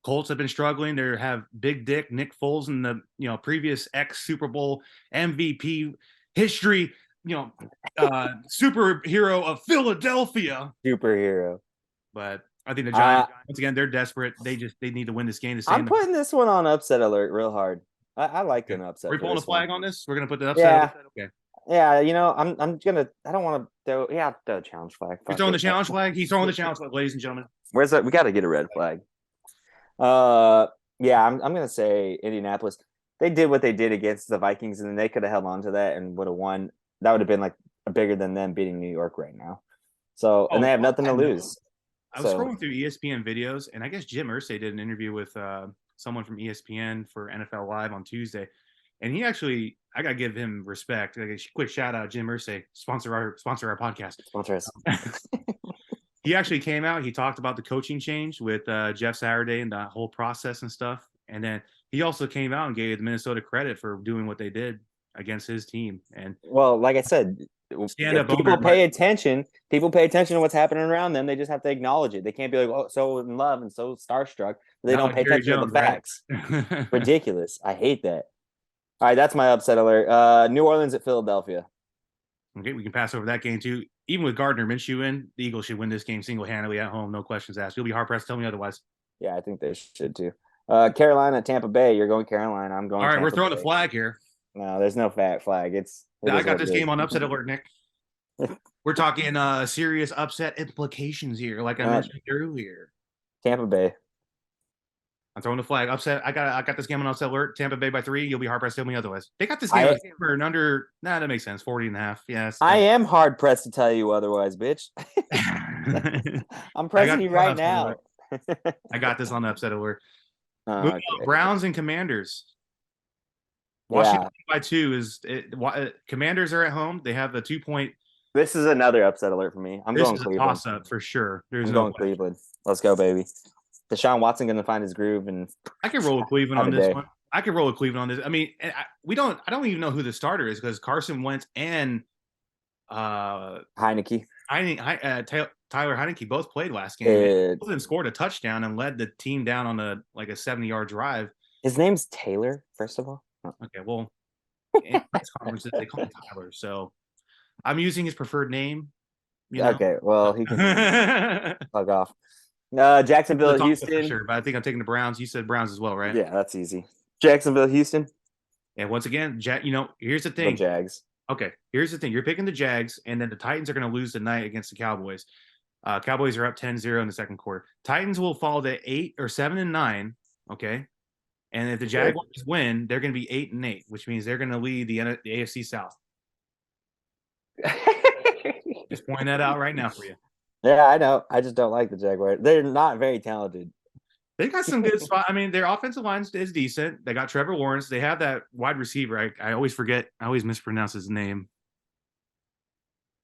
Colts have been struggling. They have Big Dick Nick Foles in the previous ex Super Bowl MVP history. Superhero of Philadelphia. Superhero. But I think the Giants once again they're desperate. They need to win this game to stay. I'm putting this one on upset alert real hard. I like an upset. Are we pulling a flag on this? We're gonna put the upset. Yeah. Okay. Yeah, I'm gonna. I don't want to throw. Yeah, the challenge flag. You're throwing the challenge flag. He's throwing the challenge flag, ladies and gentlemen. Where's that? We got to get a red flag. Yeah, I'm gonna say Indianapolis. They did what they did against the Vikings, and then they could have held on to that and would have won. That would have been like bigger than them beating New York right now. So, and they have nothing to lose. I was scrolling through ESPN videos, and I guess Jim Irsay did an interview with someone from ESPN for NFL Live on Tuesday, and he actually, I gotta give him respect. Like a quick shout out, Jim Irsay, sponsor our podcast. Sponsor us. He actually came out. He talked about the coaching change with Jeff Saturday and that whole process and stuff. And then he also came out and gave Minnesota credit for doing what they did against his team. And well, like I said, people pay attention. People pay attention to what's happening around them. They just have to acknowledge it. They can't be like, oh, so in love and so starstruck. They don't pay attention to the facts. Right? Ridiculous. I hate that. All right, that's my upset alert. New Orleans at Philadelphia. Okay, we can pass over that game too. Even with Gardner Minshew in, the Eagles should win this game single-handedly at home. No questions asked. You'll be hard-pressed to tell me otherwise. Yeah, I think they should too. Carolina, Tampa Bay. You're going Carolina. I'm going. All right, Tampa we're throwing Bay. a flag here. No, there's no flag. I got this game on upset alert, Nick. We're talking serious upset implications here, like I mentioned earlier. Tampa Bay. I'm throwing the flag. Upset. I got this game on upset alert. Tampa Bay by 3. You'll be hard pressed to tell me otherwise. They got this game for an under. Nah, that makes sense. 40.5. Yes. I am hard pressed to tell you otherwise, bitch. I'm pressing you right now. I got this on the upset alert. Okay. Browns and Commanders. Washington by 2 Commanders are at home. They have the 2-point. This is another upset alert for me. I'm going Cleveland. Toss up for sure. I'm going Cleveland. Let's go, baby. Deshaun Watson going to find his groove, and I can roll with Cleveland on this one. I can roll with Cleveland on this. I mean, I don't even know who the starter is because Carson Wentz and Heineke. Tyler Heineke both played last game. Cleveland scored a touchdown and led the team down on a 70-yard drive. His name's Taylor, first of all. Okay, well, in press conferences they call him Tyler, so I'm using his preferred name. Okay, well, he can fuck off. Jacksonville, Houston. Sure, but I think I'm taking the Browns. You said Browns as well, right? Yeah, that's easy. Jacksonville, Houston. And once again, here's the thing. The Jags. Okay, here's the thing. You're picking the Jags, and then the Titans are going to lose tonight against the Cowboys. Cowboys are up 10-0 in the second quarter. Titans will fall to 8 or 7-9. Okay, and if the Jaguars win, they're going to be 8-8, which means they're going to lead the AFC South. Just point that out right now for you. Yeah, I know. I just don't like the Jaguars. They're not very talented. They got some good spots. I mean, their offensive line is decent. They got Trevor Lawrence. They have that wide receiver. I always forget. I always mispronounce his name.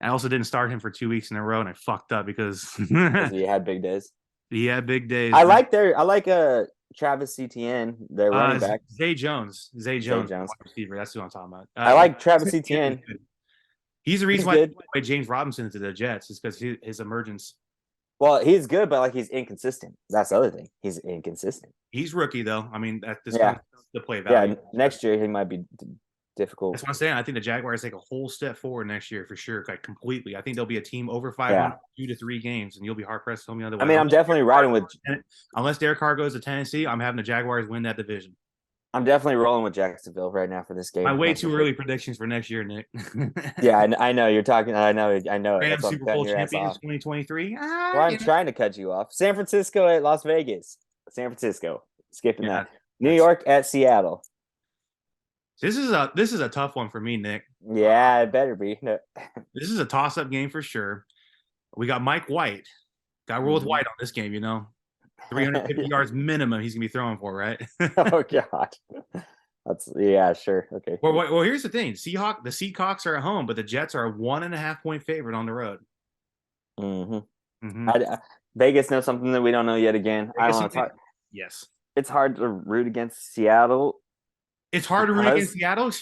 I also didn't start him for 2 weeks in a row, and I fucked up because Because he had big days. he had big days. I like Travis Etienne, their running back. Zay Jones, Zay Jones. receiver. That's who I'm talking about. I like Travis Etienne. He's the reason good. why James Robinson to the Jets is because his emergence. Well, he's good, but like he's inconsistent. That's the other thing. He's inconsistent. He's rookie though. I mean, this Yeah. comes to play value. Yeah, next year he might be difficult. That's what I'm saying. I think the Jaguars take a whole step forward next year for sure, like completely. I think they'll be a team over 500, 2 to 3 games, and you'll be hard pressed to tell me otherwise. I mean, I'm definitely riding with. Unless Derek Carr goes to Tennessee, I'm having the Jaguars win that division. I'm definitely rolling with Jacksonville right now for this game. My way too early predictions for next year, Nick. Yeah, I know you're talking. I know. Rams Super Bowl champions 2023. Well, I'm trying to cut you off. San Francisco at Las Vegas. San Francisco. Skipping that. New York at Seattle. This is a tough one for me, Nick. Yeah, it better be. No. This is a toss-up game for sure. We got Mike White. Got to roll with White on this game, 350 yards minimum he's gonna be throwing for, right? Oh God. Yeah, sure. Okay. Well, here's the thing. The Seahawks are at home, but the Jets are a 1.5 point favorite on the road. Vegas knows something that we don't know yet again. I don't know. Yes. It's hard to root against Seattle. It's hard to root against Seattle?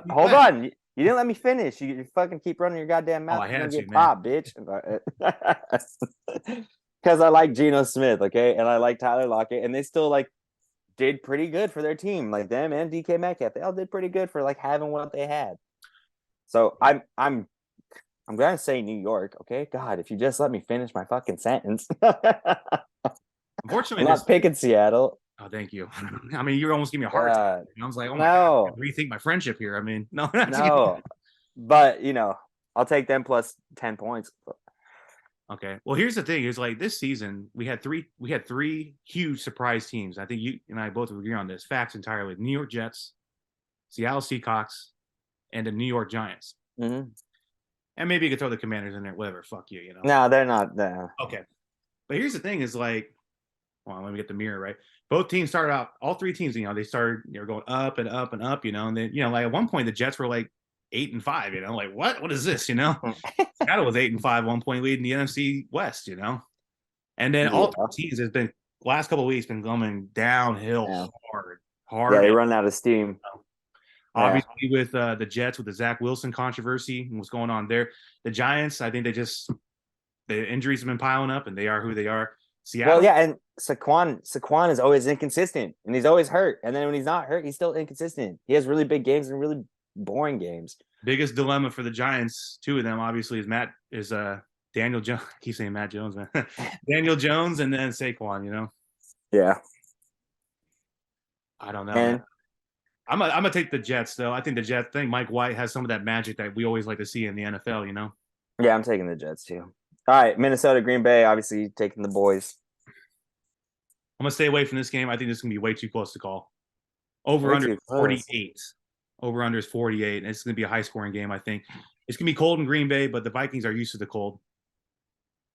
Hold on. You didn't let me finish. You fucking keep running your goddamn mouth. Oh, I had to, man. Pop, bitch. Because I like Geno Smith, okay? And I like Tyler Lockett. And they still, did pretty good for their team. Like, them and DK Metcalf. They all did pretty good for, having what they had. So, I'm going to say New York, okay? God, if you just let me finish my fucking sentence. Unfortunately, I'm not picking Seattle. Oh, thank you. I mean, you almost gave me a heart attack. I was like, oh my God, rethink my friendship here. I mean, no. But, I'll take them plus 10 points. Okay. Well, here's the thing: is this season we had three huge surprise teams. I think you and I both agree on this. Facts entirely: New York Jets, Seattle Seahawks, and the New York Giants. Mm-hmm. And maybe you could throw the Commanders in there. Whatever, fuck you. No, they're not there. Okay. But here's the thing: is well, let me get the mirror right. Both teams started out. All three teams, they started. They were going up and up and up. And then at one point the Jets were 8-5. What is this? Seattle was 8-5, 1 point lead in the NFC West. And then all three teams has been last couple of weeks been going downhill hard. Yeah, they run out of steam. Obviously, with the Jets, with the Zach Wilson controversy and what's going on there, the Giants, I think the injuries have been piling up, and they are who they are. Seattle. Well, yeah, and Saquon is always inconsistent, and he's always hurt. And then when he's not hurt, he's still inconsistent. He has really big games and really boring games. Biggest dilemma for the Giants, two of them obviously is Daniel Jones. I keep saying Matt Jones, man. Daniel Jones and then Saquon. Yeah. I don't know. And I'm gonna take the Jets though. I think Mike White has some of that magic that we always like to see in the NFL. Yeah, I'm taking the Jets too. All right, Minnesota, Green Bay, obviously taking the boys. I'm gonna stay away from this game. I think this is gonna be way too close to call. Over under 48. Over under is 48. And it's gonna be a high scoring game. I think it's gonna be cold in Green Bay, but the Vikings are used to the cold.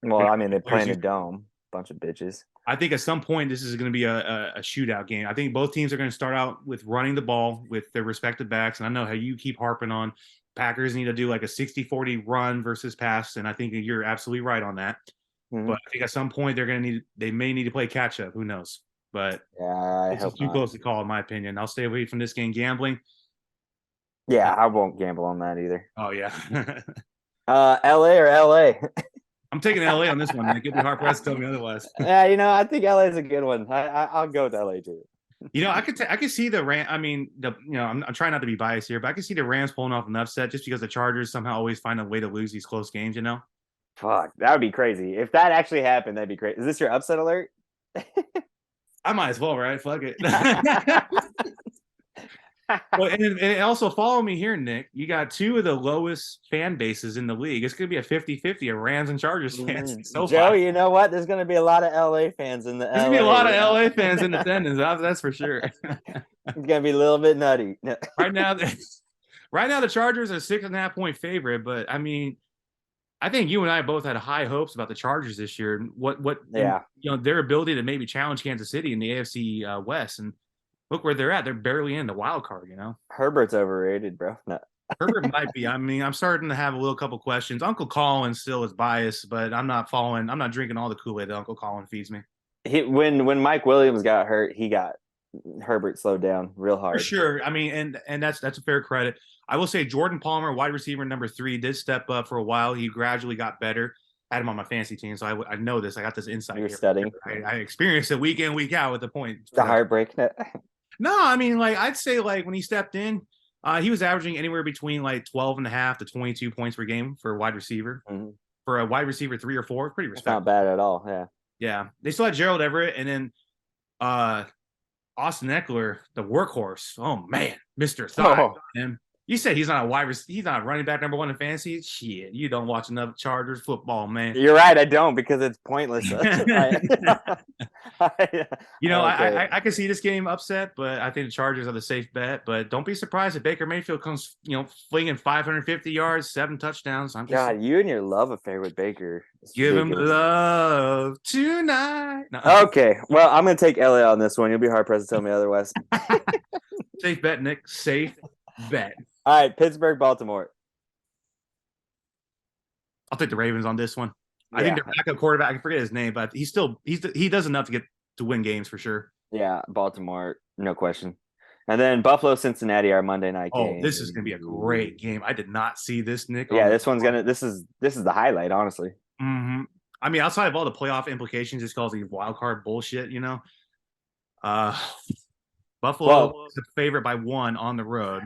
Well, I mean, they play in a dome, bunch of bitches. I think at some point this is going to be a shootout game. I think both teams are going to start out with running the ball with their respective backs. And I know how you keep harping on Packers need to do a 60-40 run versus pass. And I think you're absolutely right on that. Mm-hmm. But I think at some point they may need to play catch up. Who knows? But yeah, it's too close to call, in my opinion. I'll stay away from this game gambling. Yeah, I won't gamble on that either. Oh, yeah. LA or LA? I'm taking LA on this one. Get me hard pressed to tell me otherwise. Yeah, I think LA is a good one. I'll go with LA too. I could see the Rams. I mean, I'm trying not to be biased here, but I can see the Rams pulling off an upset just because the Chargers somehow always find a way to lose these close games. Fuck, that would be crazy. If that actually happened, that'd be crazy. Is this your upset alert? I might as well, right? Fuck it. Well, and also follow me here, Nick. You got two of the lowest fan bases in the league. It's going to be a 50-50 of Rams and Chargers fans. So Joe, you know what? There's going to be a lot of LA fans in the There's going to be a lot of LA fans in attendance. That's for sure. It's going to be a little bit nutty. Right now, the Chargers are 6.5 point favorite. But, I mean, I think you and I both had high hopes about the Chargers this year. Their ability to maybe challenge Kansas City in the AFC West. And look where they're at. They're barely in the wild card, Herbert's overrated, bro. No. Herbert might be. I mean, I'm starting to have a little couple questions. Uncle Colin still is biased, but I'm not following. I'm not drinking all the Kool-Aid that Uncle Colin feeds me. When Mike Williams got hurt, he got Herbert slowed down real For hard. sure. I mean, and that's a fair credit. I will say Jordan Palmer, wide receiver number 3, did step up for a while. He gradually got better. I had him on my fantasy team, so I know this. I got this insight You're here. studying I experienced it week in, week out with the point. the heartbreak. No, I mean, like I'd say, like when he stepped in, he was averaging anywhere between like 12 and a half to 22 points per game for a wide receiver. Mhm. For a wide receiver 3 or 4, pretty It's not respectable. bad at all. Yeah. Yeah, they still had Gerald Everett, and then uh Austin Eckler, the workhorse. Oh man, Mr. Thigh. Oh. Him. You said he's not a he's not a running back number 1 in fantasy. Shit, you don't watch enough Chargers football, man. You're right. I don't because it's pointless. You know, Okay. I can see this game upset, but I think the Chargers are the safe bet. But don't be surprised if Baker Mayfield comes, flinging 550 yards, 7 touchdowns. I'm just God, you and your love affair with Baker. give him love tonight. No. Okay. Well, I'm going to take LA on this one. You'll be hard pressed to tell me otherwise. Safe bet, Nick. Safe bet. All right. Pittsburgh, Baltimore. I'll take the Ravens on this one. I Yeah. think their backup quarterback, I forget his name, but he does enough to win games for sure. Yeah. Baltimore. No question. And then Buffalo, Cincinnati, our Monday night game. Oh, this is gonna be a great game. I did not see this, Nick. Yeah, this is the highlight, honestly. Mm-hmm. I mean, outside of all the playoff implications, just calls these wild card bullshit, Buffalo is the favorite by 1 on the road.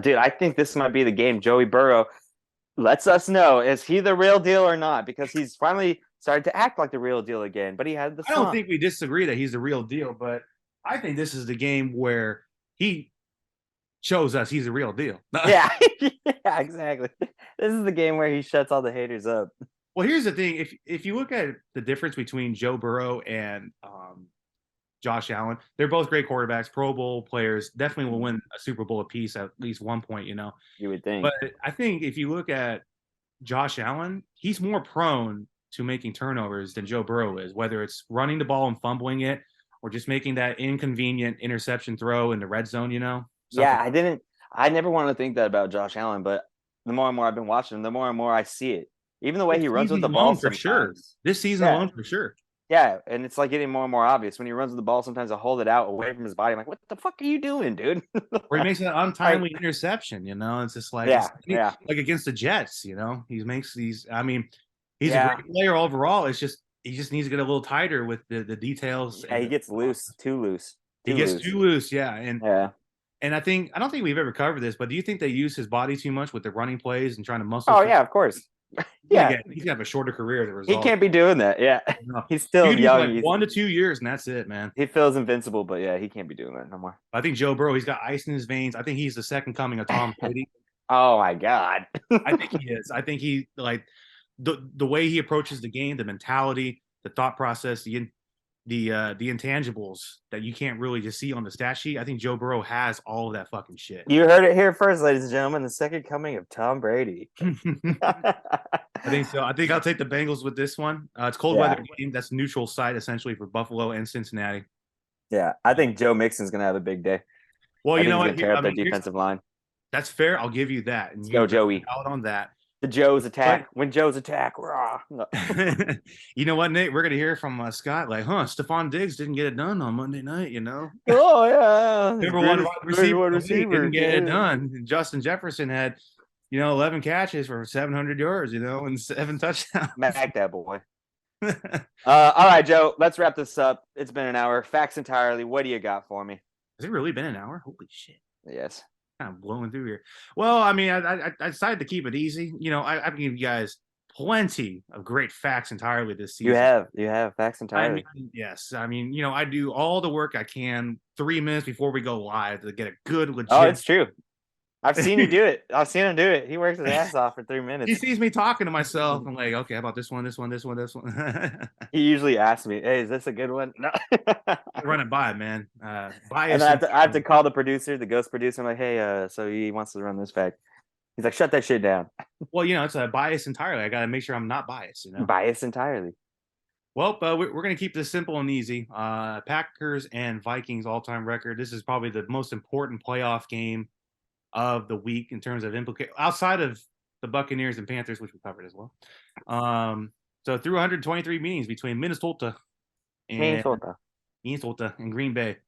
Dude, I think this might be the game. Joey Burrow lets us know, is he the real deal or not? Because he's finally started to act like the real deal again. But he had the I don't think we disagree that he's the real deal, but I think this is the game where he shows us he's the real deal. Yeah, yeah, exactly. This is the game where he shuts all the haters up. Well, here's the thing: if you look at the difference between Joe Burrow and Josh Allen, they're both great quarterbacks, Pro Bowl players. Definitely will win a Super Bowl apiece at least one point, You would think. But I think if you look at Josh Allen, he's more prone to making turnovers than Joe Burrow is, whether it's running the ball and fumbling it or just making that inconvenient interception throw in the red zone, Yeah, I never wanted to think that about Josh Allen, but the more and more I've been watching him, the more and more I see it. Even the way he runs with the ball for sure. This season alone for sure. Yeah, and it's like getting more and more obvious when he runs with the ball. Sometimes I hold it out away from his body. I'm like, "What the fuck are you doing, dude?" Or he makes an untimely interception. It's just like like against the Jets. He makes these. I mean, he's a great player overall. It's just he just needs to get a little tighter with the details. Yeah, he gets too loose. He gets too loose. Yeah, and I don't think we've ever covered this, but do you think they use his body too much with the running plays and trying to muscle? Oh yeah, of course. Yeah, he's gonna have a shorter career as a result. He can't be doing that. Yeah, he's still young. Like 1 to 2 years, and that's it, man. He feels invincible, but yeah, he can't be doing that no more. I think Joe Burrow, he's got ice in his veins. I think he's the second coming of Tom Brady. Oh my God. I think he is. I think he like the way he approaches the game, the mentality, the thought process, the intangibles that you can't really just see on the stat sheet. I think Joe Burrow has all of that fucking shit. You heard it here first, ladies and gentlemen. The second coming of Tom Brady. I think so. I think I'll take the Bengals with this one. It's cold weather game. That's neutral site essentially for Buffalo and Cincinnati. Yeah, I think Joe Mixon's gonna have a big day. Well, you know what? Tear up their defensive line. That's fair. I'll give you that. And Let's go, Joey. Out on that. The Joe's attack. When Joe's attack, raw. You know what, Nate? We're gonna hear from Scott like, Stephon Diggs didn't get it done on Monday night. Oh yeah, number one receiver didn't get it done. And Justin Jefferson had, 11 catches for 700 yards, and 7 touchdowns. Smack that boy. All right, Joe. Let's wrap this up. It's been an hour. Facts entirely. What do you got for me? Has it really been an hour? Holy shit! Yes. Kind of blowing through here. Well, I mean, I decided to keep it easy. I've given you guys plenty of great facts entirely this season. You have facts entirely. Yes. I mean, I do all the work I can 3 minutes before we go live to get a good legit. Oh, it's true. I've seen you do it. I've seen him do it. He works his ass off for 3 minutes. He sees me talking to myself. I'm like, okay, how about this one, this one, this one, this one? He usually asks me, "Hey, is this a good one?" No. Run it by, man. And I have to call the producer, the ghost producer. I'm like, "Hey, so he wants to run this fact." He's like, "Shut that shit down." Well, it's a bias entirely. I got to make sure I'm not biased. Bias entirely. Well, we're going to keep this simple and easy. Packers and Vikings all-time record. This is probably the most important playoff game of the week in terms of outside of the Buccaneers and Panthers, which we covered as well. So through 123 meetings between Minnesota and Green Bay,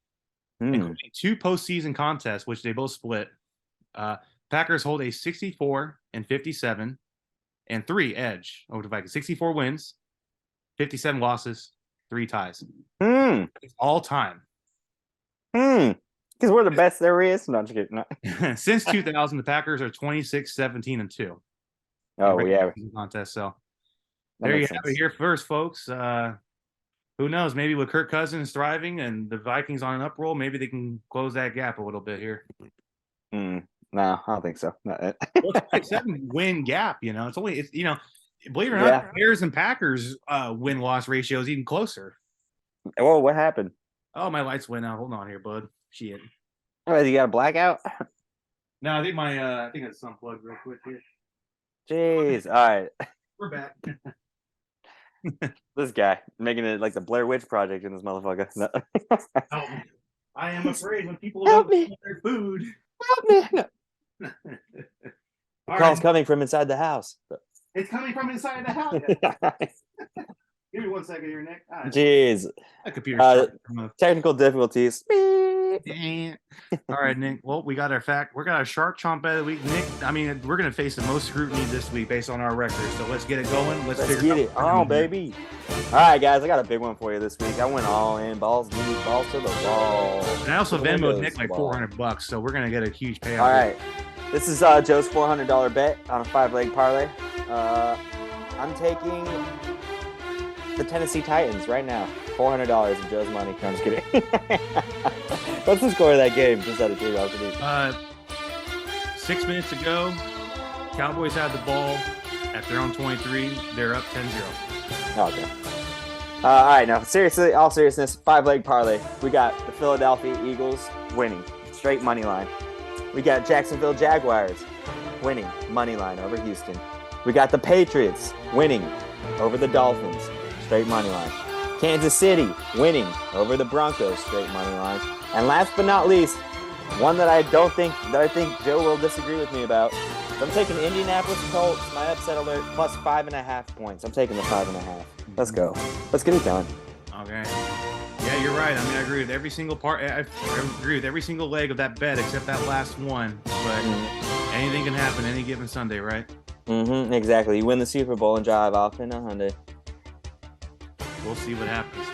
including 2 postseason contests, which they both split. Packers hold a 64-57 and 3 edge over the Vikings. 64 wins, 57 losses, 3 ties. It's all time. Because we're the best there is. No, I'm just kidding. No. Since 2000, the Packers are 26-17-2. Oh, yeah. Contest. So That there you makes have sense. it here first, folks. Who knows? Maybe with Kirk Cousins thriving and the Vikings on an uproll, maybe they can close that gap a little bit here. No, I don't think so. Well, it's a 7-win gap. It's only believe it or not, Bears and Packers win-loss ratio is even closer. Well, what happened? Oh, my lights went out. Hold on here, bud. Shit. Oh, you got a blackout? No, I think it's unplugged real quick here. Jeez. All right. We're back. This guy making it like the Blair Witch Project in this motherfucker. No. Help me. I am afraid when people Help don't me. eat their food. Help me. No. All Call's right. coming from inside the house. It's coming from inside the house. Give me 1 second here, Nick. Jeez. That computer. Technical difficulties. All right, Nick. Well, we got our shark chomp bet of the week. Nick, I mean, we're going to face the most scrutiny this week based on our record. So let's get it going. Let's get it. Oh, baby. All right, guys. I got a big one for you this week. I went all in. Balls deep. Balls to the wall. And I also Venmoed Nick like $400. So we're going to get a huge payout. All right. This is Joe's $400 bet on a 5-leg parlay. I'm taking the Tennessee Titans right now. $400 of Joe's money. No, I'm just kidding. What's the score of that game? Just out of curiosity. 6 minutes ago, Cowboys had the ball at their own 23. They're up 10-0. Okay. All right, now seriously, all seriousness, 5-leg parlay. We got the Philadelphia Eagles winning, straight money line. We got Jacksonville Jaguars winning, money line over Houston. We got the Patriots winning over the Dolphins, straight money line. Kansas City winning over the Broncos, straight money line. And last but not least, one that I think Joe will disagree with me about. So I'm taking Indianapolis Colts, my upset alert, plus 5.5 points. I'm taking the 5.5. Let's go. Let's get it done. Okay. Yeah, you're right. I mean, I agree with every single part. I agree with every single leg of that bet except that last one. But anything can happen any given Sunday, right? Mm-hmm. Exactly. You win the Super Bowl and drive off in a Hyundai. We'll see what happens.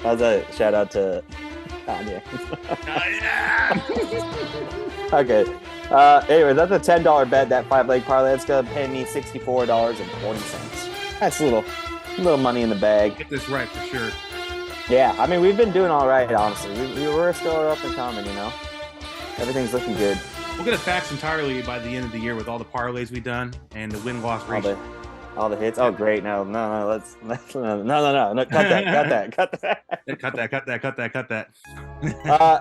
How's that? Shout out to Kanye. Okay. Anyway, that's a $10 bet. That 5-leg parlay. It's gonna pay me $64.40. That's a little money in the bag. Get this right for sure. Yeah, I mean, we've been doing all right, honestly. We're still up and coming, Everything's looking good. We'll get a facts entirely by the end of the year with all the parlays we've done and the win-loss ratio. All the hits. Oh, great! No. Let's cut that. Cut that.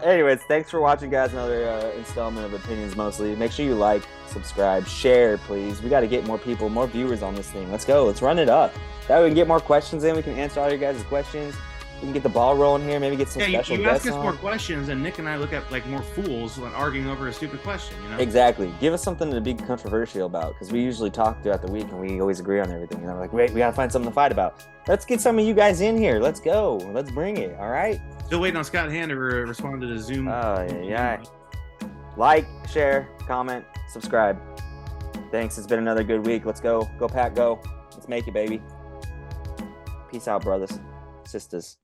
Anyways, thanks for watching, guys. Another installment of Opinions Mostly. Make sure you like, subscribe, share, please. We got to get more people, more viewers on this thing. Let's go. Let's run it up. That way we can get more questions in. We can answer all your guys' questions. We can get the ball rolling here. Maybe get some special you guests ask us on. more questions, and Nick and I look at like more fools when arguing over a stupid question. Exactly. Give us something to be controversial about, because we usually talk throughout the week and we always agree on everything. Like, wait, we gotta find something to fight about. Let's get some of you guys in here. Let's go. Let's bring it. All right. Still waiting on Scott Hand to respond to the Zoom. Oh yeah. Like, share, comment, subscribe. Thanks. It's been another good week. Let's go. Go Pack. Go. Let's make it, baby. Peace out, brothers, sisters.